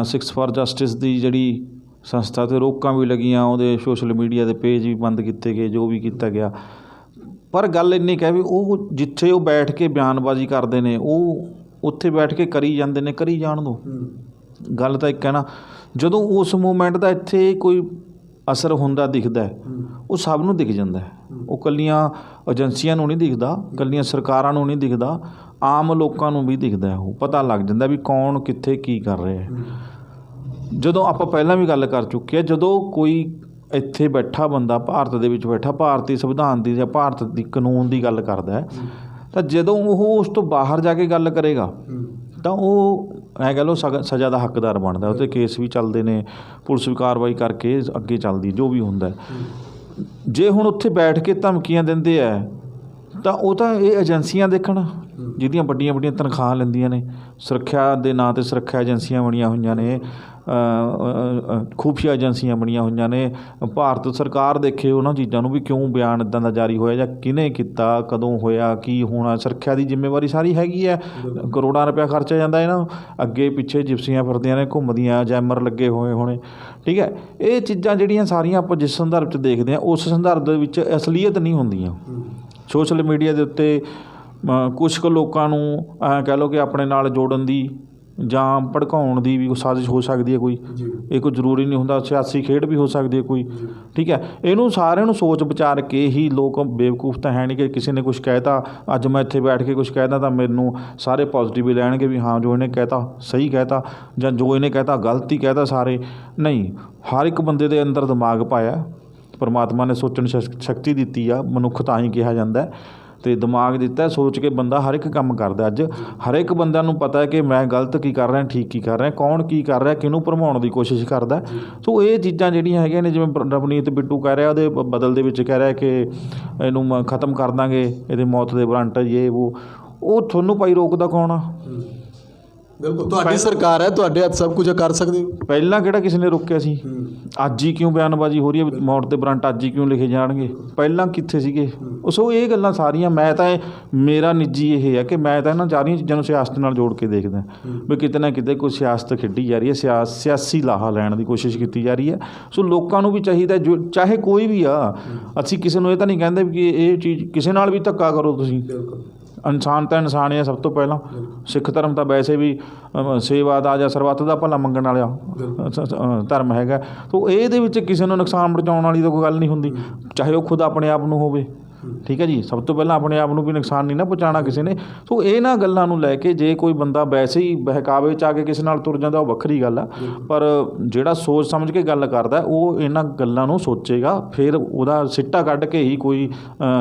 ਸਿੱਖਸ ਫਾਰ ਜਸਟਿਸ ਦੀ ਜਿਹੜੀ ਸੰਸਥਾ 'ਤੇ ਰੋਕਾਂ ਵੀ ਲੱਗੀਆਂ, ਉਹਦੇ ਸੋਸ਼ਲ ਮੀਡੀਆ ਦੇ ਪੇਜ ਵੀ ਬੰਦ ਕੀਤੇ ਗਏ, ਜੋ ਵੀ ਕੀਤਾ ਗਿਆ। ਪਰ ਗੱਲ ਇੰਨੀ ਕਹਿ ਵੀ ਉਹ ਜਿੱਥੇ ਉਹ ਬੈਠ ਕੇ ਬਿਆਨਬਾਜ਼ੀ ਕਰਦੇ ਨੇ, ਉਹ ਉੱਥੇ ਬੈਠ ਕੇ ਕਰੀ ਜਾਂਦੇ ਨੇ, ਕਰੀ ਜਾਣ ਦਿਓ। ਗੱਲ ਤਾਂ ਇੱਕ ਹੈ ਨਾ, ਜਦੋਂ ਉਸ ਮੂਵਮੈਂਟ ਦਾ ਇੱਥੇ ਕੋਈ ਅਸਰ ਹੁੰਦਾ ਦਿਖਦਾ, ਉਹ ਸਭ ਨੂੰ ਦਿਖ ਜਾਂਦਾ। ਉਹ ਇਕੱਲੀਆਂ ਏਜੰਸੀਆਂ ਨੂੰ ਨਹੀਂ ਦਿਖਦਾ, ਇਕੱਲੀਆਂ ਸਰਕਾਰਾਂ ਨੂੰ ਨਹੀਂ ਦਿਖਦਾ, ਆਮ ਲੋਕਾਂ ਨੂੰ ਵੀ ਦਿਖਦਾ। ਉਹ ਪਤਾ ਲੱਗ ਜਾਂਦਾ ਵੀ ਕੌਣ ਕਿੱਥੇ ਕੀ ਕਰ ਰਿਹਾ ਹੈ। ਜਦੋਂ ਆਪਾਂ ਪਹਿਲਾਂ ਵੀ ਗੱਲ ਕਰ ਚੁੱਕੇ ਹਾਂ, ਜਦੋਂ ਕੋਈ ਇੱਥੇ ਬੈਠਾ ਬੰਦਾ, ਭਾਰਤ ਦੇ ਵਿੱਚ ਬੈਠਾ, ਭਾਰਤੀ ਸੰਵਿਧਾਨ ਦੀ ਜਾਂ ਭਾਰਤ ਦੀ ਕਾਨੂੰਨ ਦੀ ਗੱਲ ਕਰਦਾ ਹੈ, ਤਾਂ ਜਦੋਂ ਉਹ ਉਸ ਤੋਂ ਬਾਹਰ ਜਾ ਕੇ ਗੱਲ ਕਰੇਗਾ ਤਾਂ ਉਹ ਐਂ ਕਹਿ ਲਓ ਸਜ਼ਾ ਦਾ ਹੱਕਦਾਰ ਬਣਦਾ। ਉਹ 'ਤੇ ਕੇਸ ਵੀ ਚੱਲਦੇ ਨੇ, ਪੁਲਿਸ ਵੀ ਕਾਰਵਾਈ ਕਰਕੇ ਅੱਗੇ ਚੱਲਦੀ ਜੋ ਵੀ ਹੁੰਦਾ। ਜੇ ਹੁਣ ਉੱਥੇ ਬੈਠ ਕੇ ਧਮਕੀਆਂ ਦਿੰਦੇ ਆ ਤਾਂ ਉਹ ਤਾਂ ਇਹ ਏਜੰਸੀਆਂ ਦੇਖਣ ਜਿਹਦੀਆਂ ਵੱਡੀਆਂ ਵੱਡੀਆਂ ਤਨਖਾਹਾਂ ਲੈਂਦੀਆਂ ਨੇ, ਸੁਰੱਖਿਆ ਦੇ ਨਾਂ 'ਤੇ ਸੁਰੱਖਿਆ ਏਜੰਸੀਆਂ ਬਣੀਆਂ ਹੋਈਆਂ ਨੇ, ਖੂਫੀਆ ਏਜੰਸੀਆਂ ਬਣੀਆਂ ਹੋਈਆਂ ਨੇ। ਭਾਰਤ ਸਰਕਾਰ ਦੇਖੇ ਉਹਨਾਂ ਚੀਜ਼ਾਂ ਨੂੰ ਵੀ, ਕਿਉਂ ਬਿਆਨ ਇੱਦਾਂ ਦਾ ਜਾਰੀ ਹੋਇਆ ਜਾਂ ਕਿਹਨੇ ਕੀਤਾ, ਕਦੋਂ ਹੋਇਆ, ਕੀ ਹੋਣਾ। ਸੁਰੱਖਿਆ ਦੀ ਜ਼ਿੰਮੇਵਾਰੀ ਸਾਰੀ ਹੈਗੀ ਹੈ, ਕਰੋੜਾਂ ਰੁਪਇਆ ਖਰਚਿਆ ਜਾਂਦਾ ਇਹਨਾਂ ਨੂੰ। ਅੱਗੇ ਪਿੱਛੇ ਜਿਪਸੀਆਂ ਫਿਰਦੀਆਂ ਨੇ, ਘੁੰਮਦੀਆਂ, ਜੈਮਰ ਲੱਗੇ ਹੋਏ ਹੋਣੇ, ਠੀਕ ਹੈ। ਇਹ ਚੀਜ਼ਾਂ ਜਿਹੜੀਆਂ ਸਾਰੀਆਂ ਆਪਾਂ ਜਿਸ ਸੰਦਰਭ 'ਚ ਦੇਖਦੇ ਹਾਂ, ਉਸ ਸੰਦਰਭ ਦੇ ਵਿੱਚ ਅਸਲੀਅਤ ਨਹੀਂ ਹੁੰਦੀਆਂ। ਸੋਸ਼ਲ ਮੀਡੀਆ ਦੇ ਉੱਤੇ ਕੁਛ ਕੁ ਲੋਕਾਂ ਨੂੰ ਕਹਿ ਲਓ ਕਿ ਆਪਣੇ ਨਾਲ ਜੋੜਨ ਦੀ ਜਾਂ ਭੜਕਾਉਣ ਦੀ ਵੀ ਸਾਜ਼ਿਸ਼ ਹੋ ਸਕਦੀ ਹੈ ਕੋਈ। ਇਹ ਕੋਈ ਜ਼ਰੂਰੀ ਨਹੀਂ ਹੁੰਦਾ, ਸਿਆਸੀ ਖੇਡ ਵੀ ਹੋ ਸਕਦੀ ਹੈ ਕੋਈ, ਠੀਕ ਹੈ। ਇਹਨੂੰ ਸਾਰਿਆਂ ਨੂੰ ਸੋਚ ਵਿਚਾਰ ਕੇ ਹੀ, ਲੋਕ ਬੇਵਕੂਫ ਤਾਂ ਹੈ ਨਹੀਂ ਕਿ ਕਿਸੇ ਨੇ ਕੁਛ ਕਹਿਤਾ, ਅੱਜ ਮੈਂ ਇੱਥੇ ਬੈਠ ਕੇ ਕੁਛ ਕਹਿਤਾ ਤਾਂ ਮੈਨੂੰ ਸਾਰੇ ਪੋਜ਼ੀਟਿਵ ਹੀ ਲੈਣਗੇ ਵੀ ਹਾਂ ਜੋ ਇਹਨੇ ਕਹਿਤਾ ਸਹੀ ਕਹਿਤਾ, ਜਾਂ ਜੋ ਇਹਨੇ ਕਹਿਤਾ ਗਲਤ ਹੀ ਕਹਿਤਾ ਸਾਰੇ। ਨਹੀਂ, ਹਰ ਇੱਕ ਬੰਦੇ ਦੇ ਅੰਦਰ ਦਿਮਾਗ ਪਾਇਆ ਪਰਮਾਤਮਾ ਨੇ, ਸੋਚਣ ਸ਼ਕਤੀ ਦਿੱਤੀ ਆ, ਮਨੁੱਖ ਤਾਂ ਹੀ ਕਿਹਾ ਜਾਂਦਾ, ਅਤੇ ਦਿਮਾਗ ਦਿੱਤਾ। ਸੋਚ ਕੇ ਬੰਦਾ ਹਰ ਇੱਕ ਕੰਮ ਕਰਦਾ। ਅੱਜ ਹਰ ਇੱਕ ਬੰਦਿਆਂ ਨੂੰ ਪਤਾ ਹੈ ਕਿ ਮੈਂ ਗਲਤ ਕੀ ਕਰ ਰਿਹਾ, ਠੀਕ ਕੀ ਕਰ ਰਿਹਾ, ਕੌਣ ਕੀ ਕਰ ਰਿਹਾ, ਕਿਹਨੂੰ ਭਰਮਾਉਣ ਦੀ ਕੋਸ਼ਿਸ਼ ਕਰਦਾ। ਸੋ ਇਹ ਚੀਜ਼ਾਂ ਜਿਹੜੀਆਂ ਹੈਗੀਆਂ ਨੇ, ਜਿਵੇਂ ਰਵਨੀਤ ਬਿੱਟੂ ਕਹਿ ਰਿਹਾ, ਉਹਦੇ ਬਦਲ ਦੇ ਵਿੱਚ ਕਹਿ ਰਿਹਾ ਕਿ ਇਹਨੂੰ ਖਤਮ ਕਰ ਦਾਂਗੇ, ਇਹਦੇ ਮੌਤ ਦੇ ਵਾਰੰਟ ਇਹ ਉਹ ਤੁਹਾਨੂੰ ਭਾਈ ਰੋਕਦਾ ਕੌਣ ਆ? ਬਿਲਕੁਲ ਤੁਹਾਡੀ ਸਰਕਾਰ ਹੈ, ਤੁਹਾਡੇ ਹੱਥ ਸਭ ਕੁਝ ਕਰ ਸਕਦੇ ਹੋ। ਪਹਿਲਾਂ ਕਿਹੜਾ ਕਿਸੇ ਨੇ ਰੋਕਿਆ ਸੀ? ਅੱਜ ਹੀ ਕਿਉਂ ਬਿਆਨਬਾਜ਼ੀ ਹੋ ਰਹੀ ਹੈ, ਮੌਤ ਦੇ ਵਾਰੰਟ ਅੱਜ ਹੀ ਕਿਉਂ ਲਿਖੇ ਜਾਣਗੇ? ਪਹਿਲਾਂ ਕਿੱਥੇ ਸੀਗੇ? ਸੋ ਇਹ ਗੱਲਾਂ ਸਾਰੀਆਂ, ਮੈਂ ਤਾਂ ਮੇਰਾ ਨਿੱਜੀ ਇਹ ਹੈ ਕਿ ਮੈਂ ਤਾਂ ਇਹਨਾਂ ਸਾਰੀਆਂ ਚੀਜ਼ਾਂ ਨੂੰ ਸਿਆਸਤ ਨਾਲ ਜੋੜ ਕੇ ਦੇਖਦਾ ਵੀ ਕਿਤੇ ਨਾ ਕਿਤੇ ਕੋਈ ਸਿਆਸਤ ਖੇਡੀ ਜਾ ਰਹੀ ਹੈ, ਸਿਆਸੀ ਲਾਹਾ ਲੈਣ ਦੀ ਕੋਸ਼ਿਸ਼ ਕੀਤੀ ਜਾ ਰਹੀ ਹੈ। ਸੋ ਲੋਕਾਂ ਨੂੰ ਵੀ ਚਾਹੀਦਾ, ਜੋ ਚਾਹੇ ਕੋਈ ਵੀ ਆ, ਅਸੀਂ ਕਿਸੇ ਨੂੰ ਇਹ ਤਾਂ ਨਹੀਂ ਕਹਿੰਦੇ ਵੀ ਇਹ ਚੀਜ਼ ਕਿਸੇ ਨਾਲ ਵੀ ਧੱਕਾ ਕਰੋ ਤੁਸੀਂ। ਇਨਸਾਨ ਤਾਂ ਇਨਸਾਨ ਹੀ ਹੈ ਸਭ ਤੋਂ ਪਹਿਲਾਂ। ਸਿੱਖ ਧਰਮ ਤਾਂ ਵੈਸੇ ਵੀ ਸੇਵਾ ਦਾ ਜਾਂ ਸਰਬੱਤ ਦਾ ਭਲਾ ਮੰਗਣ ਵਾਲਾ ਧਰਮ ਹੈਗਾ। ਸੋ ਇਹਦੇ ਵਿੱਚ ਕਿਸੇ ਨੂੰ ਨੁਕਸਾਨ ਪਹੁੰਚਾਉਣ ਵਾਲੀ ਤਾਂ ਕੋਈ ਗੱਲ ਨਹੀਂ ਹੁੰਦੀ, ਚਾਹੇ ਉਹ ਖੁਦ ਆਪਣੇ ਆਪ ਨੂੰ ਹੋਵੇ, ਠੀਕ ਹੈ ਜੀ। ਸਭ ਤੋਂ ਪਹਿਲਾਂ ਆਪਣੇ ਆਪ ਨੂੰ ਵੀ ਨੁਕਸਾਨ ਨਹੀਂ ਨਾ ਪਹੁੰਚਾਉਣਾ ਕਿਸੇ ਨੇ। ਸੋ ਇਹਨਾਂ ਗੱਲਾਂ ਨੂੰ ਲੈ ਕੇ ਜੇ ਕੋਈ ਬੰਦਾ ਵੈਸੇ ਹੀ ਬਹਿਕਾਵੇ 'ਚ ਆ ਕੇ ਕਿਸੇ ਨਾਲ ਤੁਰ ਜਾਂਦਾ, ਉਹ ਵੱਖਰੀ ਗੱਲ ਆ। ਪਰ ਜਿਹੜਾ ਸੋਚ ਸਮਝ ਕੇ ਗੱਲ ਕਰਦਾ, ਉਹ ਇਹਨਾਂ ਗੱਲਾਂ ਨੂੰ ਸੋਚੇਗਾ, ਫਿਰ ਉਹਦਾ ਸਿੱਟਾ ਕੱਢ ਕੇ ਹੀ ਕੋਈ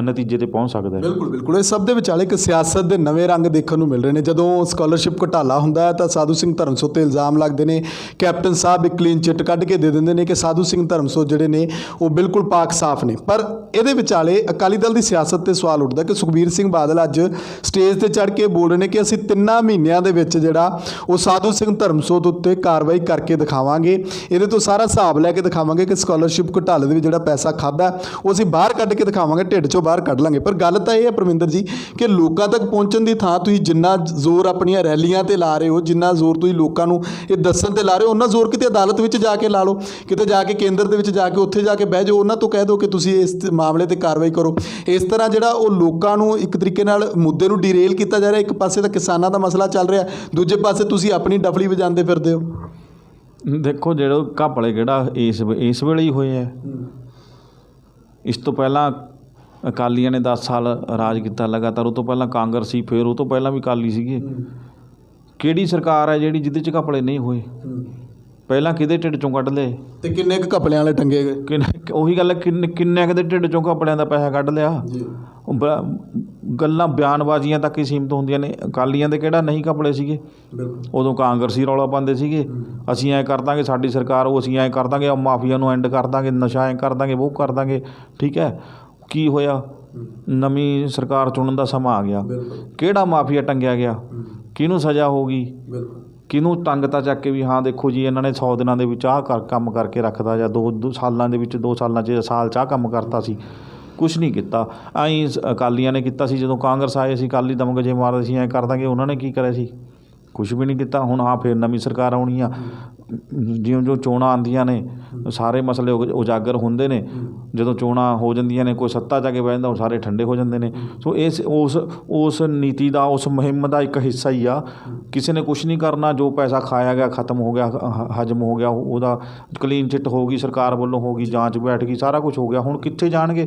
ਨਤੀਜੇ 'ਤੇ ਪਹੁੰਚ ਸਕਦਾ ਹੈ। ਬਿਲਕੁਲ ਬਿਲਕੁਲ। ਇਹ ਸਭ ਦੇ ਵਿਚਾਲੇ ਇੱਕ ਸਿਆਸਤ ਦੇ ਨਵੇਂ ਰੰਗ ਦੇਖਣ ਨੂੰ ਮਿਲ ਰਹੇ ਨੇ। ਜਦੋਂ ਸਕਾਲਰਸ਼ਿਪ ਘੁਟਾਲਾ ਹੁੰਦਾ ਹੈ ਤਾਂ ਸਾਧੂ ਸਿੰਘ ਧਰਮਸੋਤ 'ਤੇ ਇਲਜ਼ਾਮ ਲੱਗਦੇ ਨੇ। ਕੈਪਟਨ ਸਾਹਿਬ ਇੱਕ ਕਲੀਨ ਚਿੱਟ ਕੱਢ ਕੇ ਦੇ ਦਿੰਦੇ ਨੇ ਕਿ ਸਾਧੂ ਸਿੰਘ ਧਰਮਸੋਤ ਜਿਹੜੇ ਨੇ ਉਹ ਬਿਲਕੁਲ ਪਾਕ ਸਾਫ਼ ਨੇ। ਪਰ ਇਹਦੇ ਵਿਚਾਲੇ ਅਕਾਲੀ ਦਲ ਦੀ ਸਿਆਸਤ 'ਤੇ ਸਵਾਲ ਉੱਠਦਾ ਕਿ ਸੁਖਬੀਰ ਸਿੰਘ ਬਾਦਲ ਅੱਜ ਸਟੇਜ 'ਤੇ ਚੜ੍ਹ ਕੇ ਬੋਲ ਰਹੇ ਨੇ ਕਿ ਅਸੀਂ 3 ਮਹੀਨਿਆਂ ਦੇ ਵਿੱਚ ਜਿਹੜਾ ਉਹ ਸਾਧੂ ਸਿੰਘ ਧਰਮਸੋਤ ਉੱਤੇ ਕਾਰਵਾਈ ਕਰਕੇ ਦਿਖਾਵਾਂਗੇ, ਇਹਦੇ ਤੋਂ ਸਾਰਾ ਹਿਸਾਬ ਲੈ ਕੇ ਦਿਖਾਵਾਂਗੇ ਕਿ ਸਕਾਲਰਸ਼ਿਪ ਘੁਟਾਲੇ ਦੇ ਵਿੱਚ ਜਿਹੜਾ ਪੈਸਾ ਖਾਧਾ ਉਹ ਅਸੀਂ ਬਾਹਰ ਕੱਢ ਕੇ ਦਿਖਾਵਾਂਗੇ, ਢਿੱਡ 'ਚੋਂ ਬਾਹਰ ਕੱਢ ਲਾਂਗੇ। ਪਰ ਗੱਲ ਤਾਂ ਇਹ ਹੈ ਪਰਮਿੰਦਰ ਜੀ ਕਿ ਲੋਕਾਂ ਤੱਕ ਪਹੁੰਚਣ ਦੀ ਥਾਂ ਤੁਸੀਂ ਜਿੰਨਾ ਜ਼ੋਰ ਆਪਣੀਆਂ ਰੈਲੀਆਂ 'ਤੇ ਲਾ ਰਹੇ ਹੋ, ਜਿੰਨਾ ਜ਼ੋਰ ਤੁਸੀਂ ਲੋਕਾਂ ਨੂੰ ਇਹ ਦੱਸਣ 'ਤੇ ਲਾ ਰਹੇ ਹੋ, ਉਹਨਾਂ ਜ਼ੋਰ ਕਿਤੇ ਅਦਾਲਤ ਵਿੱਚ ਜਾ ਕੇ ਲਾ ਲਓ, ਕਿਤੇ ਜਾ ਕੇ ਕੇਂਦਰ ਦੇ ਵਿੱਚ ਜਾ ਕੇ ਉੱਥੇ ਜਾ ਕੇ ਬਹਿ ਜਾਓ, ਉਹਨਾਂ ਤੋਂ ਕਹਿ ਦਿਓ ਕਿ ਤੁਸੀਂ ਇਸ ਮਾਮਲੇ 'ਤੇ ਕਾਰਵਾਈ ਕਰੋ। ਇਸ ਤਰ੍ਹਾਂ ਜਿਹੜਾ ਉਹ ਲੋਕਾਂ ਨੂੰ ਇੱਕ ਤਰੀਕੇ ਨਾਲ ਮੁੱਦੇ ਨੂੰ ਡੀਰੇਲ ਕੀਤਾ ਜਾ ਰਿਹਾ। ਇੱਕ ਪਾਸੇ ਤਾਂ ਕਿਸਾਨਾਂ ਦਾ ਮਸਲਾ ਚੱਲ ਰਿਹਾ, ਦੂਜੇ ਪਾਸੇ ਤੁਸੀਂ ਆਪਣੀ ਡਫਲੀ ਵਜਾਉਂਦੇ ਫਿਰਦੇ ਹੋ। ਦੇਖੋ ਜਿਹੜੇ ਘਪਲੇ ਕਿਹੜਾ ਇਸ ਵੇਲੇ ਹੀ ਹੋਏ ਆ। ਇਸ ਤੋਂ ਪਹਿਲਾਂ ਅਕਾਲੀਆਂ ਨੇ 10 ਸਾਲ ਰਾਜ ਕੀਤਾ ਲਗਾਤਾਰ, ਉਹ ਤੋਂ ਪਹਿਲਾਂ ਕਾਂਗਰਸ ਸੀ, ਫਿਰ ਉਹ ਤੋਂ ਪਹਿਲਾਂ ਵੀ ਅਕਾਲੀ ਸੀਗੇ। ਕਿਹੜੀ ਸਰਕਾਰ ਹੈ ਜਿਹੜੀ ਜਿਹਦੇ 'ਚ ਘਪਲੇ ਨਹੀਂ ਹੋਏ? ਪਹਿਲਾਂ ਕਿਹਦੇ ਢਿੱਡ 'ਚੋਂ ਕੱਢ ਲਏ ਤੇ ਕਿੰਨੇ ਕੁ ਘਪਲਿਆਂ ਵਾਲੇ ਟੰਗੇ ਗਏ? ਉਹੀ ਗੱਲ, ਕਿੰਨੇ ਕੁ ਦੇ ਢਿੱਡ 'ਚੋਂ ਘਪਲਿਆਂ ਦਾ ਪੈਸਾ ਕੱਢ ਲਿਆ? ਗੱਲਾਂ ਬਿਆਨਬਾਜ਼ੀਆਂ ਤੱਕ ਹੀ ਸੀਮਤ ਹੁੰਦੀਆਂ ਨੇ। ਅਕਾਲੀਆਂ ਦੇ ਕਿਹੜਾ ਨਹੀਂ ਘਪਲੇ ਸੀਗੇ? ਉਦੋਂ ਕਾਂਗਰਸੀ ਰੌਲਾ ਪਾਉਂਦੇ ਸੀਗੇ, ਅਸੀਂ ਐਂ ਕਰ ਦਾਂਗੇ, ਸਾਡੀ ਸਰਕਾਰ, ਉਹ ਅਸੀਂ ਐਂ ਕਰ ਦਾਂਗੇ, ਮਾਫੀਆ ਨੂੰ ਐਂਡ ਕਰ ਦਾਂਗੇ, ਨਸ਼ਾ ਐਂ ਕਰ ਦਾਂਗੇ, ਉਹ ਕਰ ਦਾਂਗੇ, ਠੀਕ ਹੈ। ਕੀ ਹੋਇਆ? ਨਵੀਂ ਸਰਕਾਰ ਚੁਣਨ ਦਾ ਸਮਾਂ ਆ ਗਿਆ, ਕਿਹੜਾ ਮਾਫੀਆ ਟੰਗਿਆ ਗਿਆ? ਕਿਹਨੂੰ ਸਜ਼ਾ ਹੋ ਗਈ? ਕਿਹਨੂੰ ਤੰਗਤਾ ਚੱਕ ਕੇ ਵੀ ਹਾਂ ਦੇਖੋ ਜੀ ਇਹਨਾਂ ਨੇ 100 ਦਿਨਾਂ ਦੇ ਵਿੱਚ ਆਹ ਕੰਮ ਕਰਕੇ ਰੱਖਦਾ, ਜਾਂ 2 ਸਾਲਾਂ ਦੇ ਵਿੱਚ 2 ਸਾਲਾਂ 'ਚ ਸਾਲ 'ਚ ਆਹ ਕੰਮ ਕਰਤਾ ਸੀ। ਕੁਛ ਨਹੀਂ ਕੀਤਾ। ਐਂ ਅਕਾਲੀਆਂ ਨੇ ਕੀਤਾ ਸੀ, ਜਦੋਂ ਕਾਂਗਰਸ ਆਏ ਸੀ ਅਕਾਲੀ ਦਮਕ ਜੇ ਮਾਰਦੇ ਸੀ, ਐਂ ਕਰ ਦਾਂਗੇ। ਉਹਨਾਂ ਨੇ ਕੀ ਕਰਿਆ ਸੀ? ਕੁਛ ਵੀ ਨਹੀਂ ਕੀਤਾ। ਹੁਣ ਹਾਂ ਫਿਰ ਨਵੀਂ ਸਰਕਾਰ ਆਉਣੀ ਆ, ਜਿਉਂ ਚੋਣਾਂ ਆਉਂਦੀਆਂ ਨੇ ਸਾਰੇ ਮਸਲੇ ਉਜਾਗਰ ਹੁੰਦੇ ਨੇ। ਜਦੋਂ ਚੋਣਾਂ ਹੋ ਜਾਂਦੀਆਂ ਨੇ, ਕੋਈ ਸੱਤਾ 'ਚ ਆ ਕੇ ਬਹਿ ਜਾਂਦਾ, ਉਹ ਸਾਰੇ ਠੰਡੇ ਹੋ ਜਾਂਦੇ ਨੇ। ਸੋ ਉਸ ਨੀਤੀ ਦਾ, ਉਸ ਮੁਹਿੰਮ ਦਾ ਇੱਕ ਹਿੱਸਾ ਹੀ ਆ। ਕਿਸੇ ਨੇ ਕੁਛ ਨਹੀਂ ਕਰਨਾ, ਜੋ ਪੈਸਾ ਖਾਇਆ ਗਿਆ ਖਤਮ ਹੋ ਗਿਆ, ਹਜਮ ਹੋ ਗਿਆ, ਉਹਦਾ ਕਲੀਨ ਚਿੱਟ ਹੋ ਗਈ, ਸਰਕਾਰ ਵੱਲੋਂ ਹੋ ਗਈ, ਜਾਂਚ ਬੈਠ ਗਈ, ਸਾਰਾ ਕੁਛ ਹੋ ਗਿਆ। ਹੁਣ ਕਿੱਥੇ ਜਾਣਗੇ?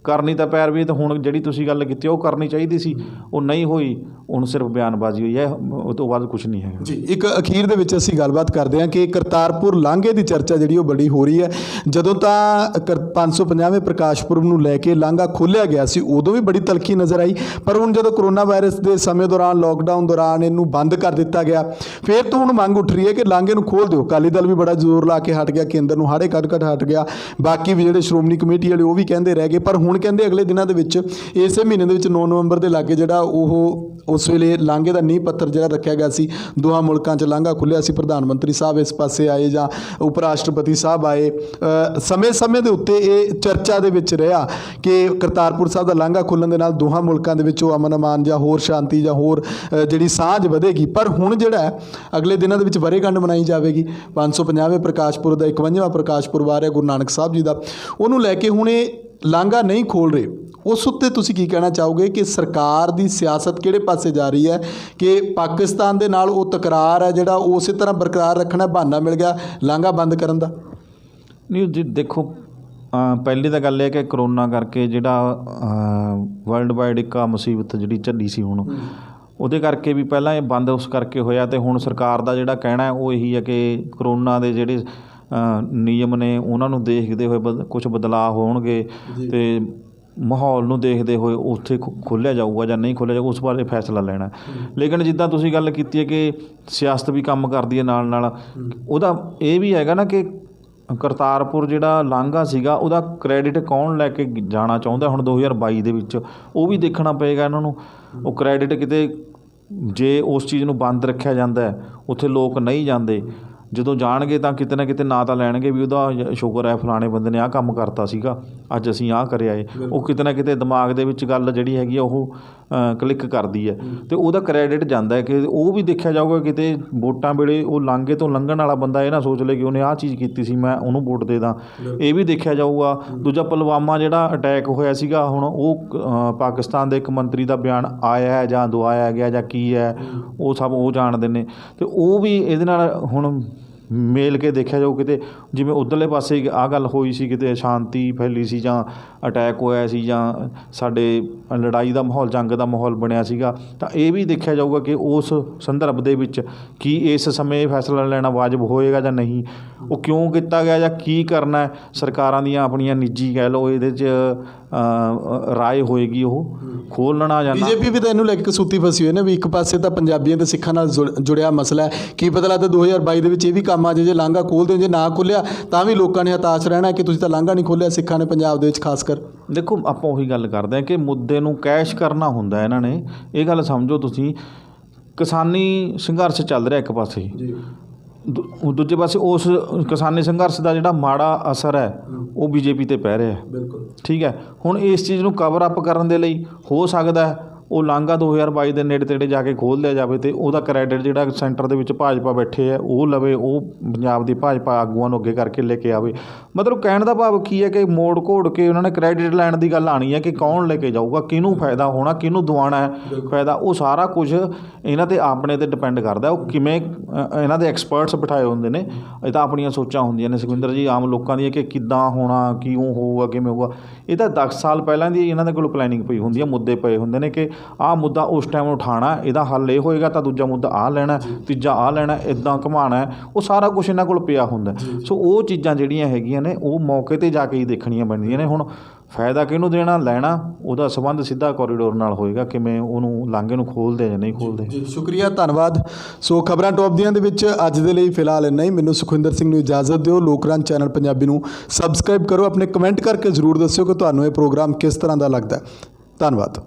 ਕਰਨੀ ਤਾਂ ਪੈਰਵੀ ਤਾਂ ਹੁਣ ਜਿਹੜੀ ਤੁਸੀਂ ਗੱਲ ਕੀਤੀ ਉਹ ਕਰਨੀ ਚਾਹੀਦੀ ਸੀ, ਉਹ ਨਹੀਂ ਹੋਈ। ਹੁਣ ਸਿਰਫ ਬਿਆਨਬਾਜ਼ੀ ਹੋਈ ਹੈ, ਉਹ ਤੋਂ ਬਾਅਦ ਕੁਛ ਨਹੀਂ ਹੈਗਾ ਜੀ। ਇੱਕ ਅਖੀਰ ਦੇ ਵਿੱਚ ਅਸੀਂ ਗੱਲਬਾਤ ਕਰਦੇ ਹਾਂ ਕਿ ਕਰਤਾਰਪੁਰ ਲਾਂਘੇ ਦੀ ਚਰਚਾ ਜਿਹੜੀ ਉਹ ਬੜੀ ਹੋ ਰਹੀ ਹੈ। ਜਦੋਂ ਤਾਂ 550ਵੇਂ ਪ੍ਰਕਾਸ਼ ਪੁਰਬ ਨੂੰ ਲੈ ਕੇ ਲਾਂਘਾ ਖੋਲ੍ਹਿਆ ਗਿਆ ਸੀ ਉਦੋਂ ਵੀ ਬੜੀ ਤਲਖੀ ਨਜ਼ਰ ਆਈ, ਪਰ ਹੁਣ ਜਦੋਂ ਕਰੋਨਾ ਵਾਇਰਸ ਦੇ ਸਮੇਂ ਦੌਰਾਨ ਲੋਕਡਾਊਨ ਦੌਰਾਨ ਇਹਨੂੰ ਬੰਦ ਕਰ ਦਿੱਤਾ ਗਿਆ, ਫਿਰ ਤੋਂ ਹੁਣ ਮੰਗ ਉੱਠ ਰਹੀ ਹੈ ਕਿ ਲਾਂਘੇ ਨੂੰ ਖੋਲ੍ਹ ਦਿਓ। ਅਕਾਲੀ ਦਲ ਵੀ ਬੜਾ ਜ਼ੋਰ ਲਾ ਕੇ ਹਟ ਗਿਆ, ਕੇਂਦਰ ਨੂੰ ਹਾੜੇ ਕੱਢ ਹਟ ਗਿਆ, ਬਾਕੀ ਵੀ ਜਿਹੜੇ ਸ਼੍ਰੋਮਣੀ ਕਮੇਟੀ ਵਾਲੇ ਉਹ ਵੀ ਕਹਿੰਦੇ ਰਹਿ ਗਏ। ਪਰ ਹੁਣ ਕਹਿੰਦੇ ਅਗਲੇ ਦਿਨਾਂ ਦੇ ਵਿੱਚ, ਇਸੇ ਮਹੀਨੇ ਦੇ ਵਿੱਚ 9 ਨਵੰਬਰ ਦੇ ਲਾਗੇ ਜਿਹੜਾ ਉਹ ਉਸ ਵੇਲੇ ਲਾਂਘੇ ਦਾ ਨੀਂਹ ਪੱਥਰ ਜਿਹੜਾ ਰੱਖਿਆ ਗਿਆ ਸੀ, ਦੋਹਾਂ ਮੁਲਕਾਂ 'ਚ ਲਾਂਘਾ ਖੁੱਲ੍ਹਿਆ ਸੀ, ਪ੍ਰਧਾਨ ਮੰਤਰੀ ਸਾਹਿਬ ਇਸ ਪਾਸੇ ਆਏ ਜਾਂ ਉਪ ਰਾਸ਼ਟਰਪਤੀ ਸਾਹਿਬ ਆਏ, ਸਮੇਂ ਦੇ ਉੱਤੇ ਇਹ ਚਰਚਾ ਦੇ ਵਿੱਚ ਰਿਹਾ ਕਿ ਕਰਤਾਰਪੁਰ ਸਾਹਿਬ ਦਾ ਲਾਂਘਾ ਖੁੱਲ੍ਹਣ ਦੇ ਨਾਲ ਦੋਹਾਂ ਮੁਲਕਾਂ ਦੇ ਵਿੱਚ ਉਹ ਅਮਨ ਅਮਾਨ ਜਾਂ ਹੋਰ ਸ਼ਾਂਤੀ ਜਾਂ ਹੋਰ ਜਿਹੜੀ ਸਾਂਝ ਵਧੇਗੀ। ਪਰ ਹੁਣ ਜਿਹੜਾ ਹੈ ਅਗਲੇ ਦਿਨਾਂ ਦੇ ਵਿੱਚ ਵਰ੍ਹੇਗੰਢ ਮਨਾਈ ਜਾਵੇਗੀ, 550ਵੇਂ ਪ੍ਰਕਾਸ਼ ਪੁਰਬ ਦਾ 51ਵਾਂ ਪ੍ਰਕਾਸ਼ ਪੁਰਬ ਆ ਰਿਹਾ ਗੁਰੂ ਨਾਨਕ ਸਾਹਿਬ ਜੀ ਦਾ, ਉਹਨੂੰ ਲੈ ਕੇ ਹੁਣ ਇਹ ਲਾਂਘਾ ਨਹੀਂ ਖੋਲ੍ਹ ਰਹੇ। ਉਸ ਉੱਤੇ ਤੁਸੀਂ ਕੀ ਕਹਿਣਾ ਚਾਹੋਗੇ ਕਿ ਸਰਕਾਰ ਦੀ ਸਿਆਸਤ ਕਿਹੜੇ ਪਾਸੇ ਜਾ ਰਹੀ ਹੈ ਕਿ ਪਾਕਿਸਤਾਨ ਦੇ ਨਾਲ ਉਹ ਤਕਰਾਰ ਹੈ ਜਿਹੜਾ ਉਸੇ ਤਰ੍ਹਾਂ ਬਰਕਰਾਰ ਰੱਖਣਾ, ਬਹਾਨਾ ਮਿਲ ਗਿਆ ਲਾਂਘਾ ਬੰਦ ਕਰਨ ਦਾ? ਨਹੀਂ ਜੀ, ਦੇਖੋ ਪਹਿਲੀ ਤਾਂ ਗੱਲ ਇਹ ਕਿ ਕਰੋਨਾ ਕਰਕੇ ਜਿਹੜਾ ਵਰਲਡ ਵਾਈਡ ਇੱਕ ਮੁਸੀਬਤ ਜਿਹੜੀ ਝੱਲੀ ਸੀ, ਹੁਣ ਉਹਦੇ ਕਰਕੇ ਵੀ ਪਹਿਲਾਂ ਇਹ ਬੰਦ ਉਸ ਕਰਕੇ ਹੋਇਆ, ਅਤੇ ਹੁਣ ਸਰਕਾਰ ਦਾ ਜਿਹੜਾ ਕਹਿਣਾ ਹੈ ਉਹ ਇਹੀ ਹੈ ਕਿ ਕਰੋਨਾ ਦੇ ਜਿਹੜੇ ਨਿਯਮ ਨੇ ਉਹਨਾਂ ਨੂੰ ਦੇਖਦੇ ਹੋਏ ਕੁਝ ਬਦਲਾਅ ਹੋਣਗੇ ਅਤੇ ਮਾਹੌਲ ਨੂੰ ਦੇਖਦੇ ਹੋਏ ਉੱਥੇ ਖੋਲ੍ਹਿਆ ਜਾਊਗਾ ਜਾਂ ਨਹੀਂ ਖੋਲ੍ਹਿਆ ਜਾਊਗਾ, ਉਸ ਬਾਰੇ ਫੈਸਲਾ ਲੈਣਾ। ਲੇਕਿਨ ਜਿੱਦਾਂ ਤੁਸੀਂ ਗੱਲ ਕੀਤੀ ਹੈ ਕਿ ਸਿਆਸਤ ਵੀ ਕੰਮ ਕਰਦੀ ਹੈ ਨਾਲ ਨਾਲ, ਉਹਦਾ ਇਹ ਵੀ ਹੈਗਾ ਨਾ ਕਿ ਕਰਤਾਰਪੁਰ ਜਿਹੜਾ ਲਾਂਘਾ ਸੀਗਾ ਉਹਦਾ ਕ੍ਰੈਡਿਟ ਕੌਣ ਲੈ ਕੇ ਜਾਣਾ ਚਾਹੁੰਦਾ ਹੁਣ 2022 ਦੇ ਵਿੱਚ, ਉਹ ਵੀ ਦੇਖਣਾ ਪਏਗਾ ਇਹਨਾਂ ਨੂੰ। ਉਹ ਕ੍ਰੈਡਿਟ ਕਿਤੇ ਜੇ ਉਸ ਚੀਜ਼ ਨੂੰ ਬੰਦ ਰੱਖਿਆ ਜਾਂਦਾ ਉੱਥੇ ਲੋਕ ਨਹੀਂ ਜਾਂਦੇ, ਜਦੋਂ ਜਾਣਗੇ ਤਾਂ ਕਿਤੇ ਨਾ ਕਿਤੇ ਨਾਂ ਤਾਂ ਲੈਣਗੇ ਵੀ ਉਹਦਾ ਸ਼ੁਕਰ ਹੈ ਫਲਾਣੇ ਬੰਦੇ ਨੇ ਆਹ ਕੰਮ ਕਰਤਾ ਸੀਗਾ, ਅੱਜ ਅਸੀਂ ਆਹ ਕਰਿਆ ਏ। ਉਹ ਕਿਤੇ ਨਾ ਕਿਤੇ ਦਿਮਾਗ ਦੇ ਵਿੱਚ ਗੱਲ ਜਿਹੜੀ ਹੈਗੀ ਆ ਉਹ ਕਲਿੱਕ ਕਰਦੀ ਹੈ ਅਤੇ ਉਹਦਾ ਕ੍ਰੈਡਿਟ ਜਾਂਦਾ ਹੈ। ਕਿ ਉਹ ਵੀ ਦੇਖਿਆ ਜਾਊਗਾ ਕਿਤੇ ਵੋਟਾਂ ਵੇਲੇ ਉਹ ਲਾਂਘੇ ਤੋਂ ਲੰਘਣ ਵਾਲਾ ਬੰਦਾ ਇਹ ਨਾ ਸੋਚ ਲੇ ਕਿ ਉਹਨੇ ਆਹ ਚੀਜ਼ ਕੀਤੀ ਸੀ ਮੈਂ ਉਹਨੂੰ ਵੋਟ ਦੇ ਦਾਂ, ਇਹ ਵੀ ਦੇਖਿਆ ਜਾਊਗਾ। ਦੂਜਾ ਪੁਲਵਾਮਾ ਜਿਹੜਾ ਅਟੈਕ ਹੋਇਆ ਸੀਗਾ, ਹੁਣ ਉਹ ਪਾਕਿਸਤਾਨ ਦੇ ਇੱਕ ਮੰਤਰੀ ਦਾ ਬਿਆਨ ਆਇਆ ਹੈ ਜਾਂ ਦੁਆਇਆ ਗਿਆ ਜਾਂ ਕੀ ਹੈ, ਉਹ ਸਭ ਉਹ ਜਾਣਦੇ ਨੇ, ਅਤੇ ਉਹ ਵੀ ਇਹਦੇ ਨਾਲ ਹੁਣ ਮੇਲ ਕੇ ਦੇਖਿਆ ਜਾਊ। ਕਿਤੇ ਜਿਵੇਂ ਉੱਧਰਲੇ ਪਾਸੇ ਆਹ ਗੱਲ ਹੋਈ ਸੀ, ਕਿਤੇ ਸ਼ਾਂਤੀ ਫੈਲੀ ਸੀ ਜਾਂ ਅਟੈਕ ਹੋਇਆ ਸੀ ਜਾਂ ਸਾਡੇ ਲੜਾਈ ਦਾ ਮਾਹੌਲ, ਜੰਗ ਦਾ ਮਾਹੌਲ ਬਣਿਆ ਸੀਗਾ, ਤਾਂ ਇਹ ਵੀ ਦੇਖਿਆ ਜਾਊਗਾ ਕਿ ਉਸ ਸੰਦਰਭ ਦੇ ਵਿੱਚ ਕੀ ਇਸ ਸਮੇਂ ਫੈਸਲਾ ਲੈਣਾ ਵਾਜਬ ਹੋਏਗਾ ਜਾਂ ਨਹੀਂ, ਉਹ ਕਿਉਂ ਕੀਤਾ ਗਿਆ ਜਾਂ ਕੀ ਕਰਨਾ। ਸਰਕਾਰਾਂ ਦੀਆਂ ਆਪਣੀਆਂ ਨਿੱਜੀ ਕਹਿ ਲਓ ਇਹਦੇ 'ਚ ਰਾਏ ਹੋਏਗੀ ਉਹ ਖੋਲ੍ਹਣਾ ਜਾਂ ਬੀਜੇਪੀ ਵੀ ਤਾਂ ਇਹਨੂੰ ਲੈ ਕੇ ਕਸੂਤੀ ਫਸੀ ਹੋਈ ਨੇ ਵੀ ਇੱਕ ਪਾਸੇ ਤਾਂ ਪੰਜਾਬੀਆਂ ਤੇ ਸਿੱਖਾਂ ਨਾਲ ਜੁੜਿਆ ਮਸਲਾ ਹੈ, ਕੀ ਪਤਾ ਲੱਗਦਾ 2022 ਦੇ ਵਿੱਚ ਇਹ ਵੀ ਕੰਮ ਆ ਜੇ ਲਾਂਘਾ ਖੋਲ੍ਹਦੇ, ਜੇ ਨਾ ਖੋਲ੍ਹਿਆ ਤਾਂ ਵੀ ਲੋਕਾਂ ਨੇ ਹਤਾਸ਼ ਰਹਿਣਾ ਕਿ ਤੁਸੀਂ ਤਾਂ ਲਾਂਘਾ ਨਹੀਂ ਖੋਲ੍ਹਿਆ ਸਿੱਖਾਂ ਨੇ ਪੰਜਾਬ ਦੇ ਵਿੱਚ ਖਾਸ ਕਰ। ਦੇਖੋ ਆਪਾਂ ਉਹੀ ਗੱਲ ਕਰਦੇ ਹਾਂ ਕਿ ਮੁੱਦੇ ਨੂੰ ਕੈਸ਼ ਕਰਨਾ ਹੁੰਦਾ ਇਹਨਾਂ ਨੇ, ਇਹ ਗੱਲ ਸਮਝੋ ਤੁਸੀਂ। ਕਿਸਾਨੀ ਸੰਘਰਸ਼ ਚੱਲ ਰਿਹਾ ਇੱਕ ਪਾਸੇ, ਦੂਜੇ ਪਾਸੇ ਉਸ ਕਿਸਾਨੀ ਸੰਘਰਸ਼ ਦਾ ਜਿਹੜਾ ਮਾੜਾ ਅਸਰ ਹੈ ਉਹ ਬੀਜੇਪੀ 'ਤੇ ਪੈ ਰਿਹਾ। ਬਿਲਕੁਲ ਠੀਕ ਹੈ, ਹੁਣ ਇਸ ਚੀਜ਼ ਨੂੰ ਕਵਰ ਅਪ ਕਰਨ ਦੇ ਲਈ ਹੋ ਸਕਦਾ ਉਹ ਲਾਂਘਾ 2022 ਦੇ ਨੇੜੇ ਤੇੜੇ ਜਾ ਕੇ ਖੋਲ੍ਹ ਲਿਆ ਜਾਵੇ ਅਤੇ ਉਹਦਾ ਕ੍ਰੈਡਿਟ ਜਿਹੜਾ ਸੈਂਟਰ ਦੇ ਵਿੱਚ ਭਾਜਪਾ ਬੈਠੇ ਹੈ ਉਹ ਲਵੇ, ਉਹ ਪੰਜਾਬ ਦੀ ਭਾਜਪਾ ਆਗੂਆਂ ਨੂੰ ਅੱਗੇ ਕਰਕੇ ਲੈ ਕੇ ਆਵੇ। ਮਤਲਬ ਕਹਿਣ ਦਾ ਭਾਵ ਕੀ ਹੈ ਕਿ ਮੋੜ ਘੋੜ ਕੇ ਉਹਨਾਂ ਨੇ ਕ੍ਰੈਡਿਟ ਲੈਣ ਦੀ ਗੱਲ ਆਉਣੀ ਹੈ ਕਿ ਕੌਣ ਲੈ ਕੇ ਜਾਊਗਾ, ਕਿਹਨੂੰ ਫਾਇਦਾ ਹੋਣਾ, ਕਿਹਨੂੰ ਦਿਵਾਉਣਾ ਹੈ ਫਾਇਦਾ, ਉਹ ਸਾਰਾ ਕੁਝ ਇਹਨਾਂ 'ਤੇ ਆਪਣੇ 'ਤੇ ਡਿਪੈਂਡ ਕਰਦਾ। ਉਹ ਕਿਵੇਂ ਇਹਨਾਂ ਦੇ ਐਕਸਪਰਟਸ ਬਿਠਾਏ ਹੁੰਦੇ ਨੇ, ਇਹ ਤਾਂ ਆਪਣੀਆਂ ਸੋਚਾਂ ਹੁੰਦੀਆਂ ਨੇ ਸੁਖਵਿੰਦਰ ਜੀ ਆਮ ਲੋਕਾਂ ਦੀਆਂ ਕਿ ਕਿੱਦਾਂ ਹੋਣਾ, ਕਿਉਂ ਹੋਊਗਾ, ਕਿਵੇਂ ਹੋਊਗਾ। ਇਹ ਤਾਂ 10 ਸਾਲ ਪਹਿਲਾਂ ਦੀ ਇਹਨਾਂ ਦੇ ਕੋਲ ਪਲੈਨਿੰਗ ਪਈ ਹੁੰਦੀ ਹੈ, ਮੁੱਦੇ ਪਏ ਹੁੰਦੇ ਨੇ ਕਿ ਆਹ ਮੁੱਦਾ ਉਸ ਟਾਈਮ ਉਠਾਉਣਾ, ਇਹਦਾ ਹੱਲ ਇਹ ਹੋਏਗਾ ਤਾਂ ਦੂਜਾ ਮੁੱਦਾ ਆਹ ਲੈਣਾ, ਤੀਜਾ ਆਹ ਲੈਣਾ, ਇੱਦਾਂ ਘੁਮਾਉਣਾ, ਉਹ ਸਾਰਾ ਕੁਛ ਇਹਨਾਂ ਕੋਲ ਪਿਆ ਹੁੰਦਾ। ਸੋ ਉਹ ਚੀਜ਼ਾਂ ਜਿਹੜੀਆਂ ਹੈਗੀਆਂ ਨੇ ਉਹ ਮੌਕੇ 'ਤੇ ਜਾ ਕੇ ਹੀ ਦੇਖਣੀਆਂ ਪੈਂਦੀਆਂ ਨੇ। ਹੁਣ ਫਾਇਦਾ ਕਿਹਨੂੰ ਦੇਣਾ ਲੈਣਾ, ਉਹਦਾ ਸੰਬੰਧ ਸਿੱਧਾ ਕੋਰੀਡੋਰ ਨਾਲ ਹੋਏਗਾ, ਕਿਵੇਂ ਉਹਨੂੰ ਲਾਂਘੇ ਨੂੰ ਖੋਲ੍ਹਦੇ ਜਾਂ ਨਹੀਂ ਖੋਲ੍ਹਦੇ। ਜੀ ਸ਼ੁਕਰੀਆ, ਧੰਨਵਾਦ। ਸੋ ਖਬਰਾਂ ਟੌਪ ਦੀਆਂ ਦੇ ਵਿੱਚ ਅੱਜ ਦੇ ਲਈ ਫਿਲਹਾਲ ਇੰਨਾ ਹੀ। ਮੈਨੂੰ ਸੁਖਵਿੰਦਰ ਸਿੰਘ ਨੂੰ ਇਜਾਜ਼ਤ ਦਿਓ। ਲੋਕ ਰਾਜ ਚੈਨਲ ਪੰਜਾਬੀ ਨੂੰ ਸਬਸਕ੍ਰਾਈਬ ਕਰੋ। ਆਪਣੇ ਕਮੈਂਟ ਕਰਕੇ ਜ਼ਰੂਰ ਦੱਸਿਓ ਕਿ ਤੁਹਾਨੂੰ ਇਹ ਪ੍ਰੋਗਰਾਮ ਕਿਸ ਤਰ੍ਹਾਂ ਦਾ ਲੱਗਦਾ ਹੈ। ਧੰਨਵਾਦ।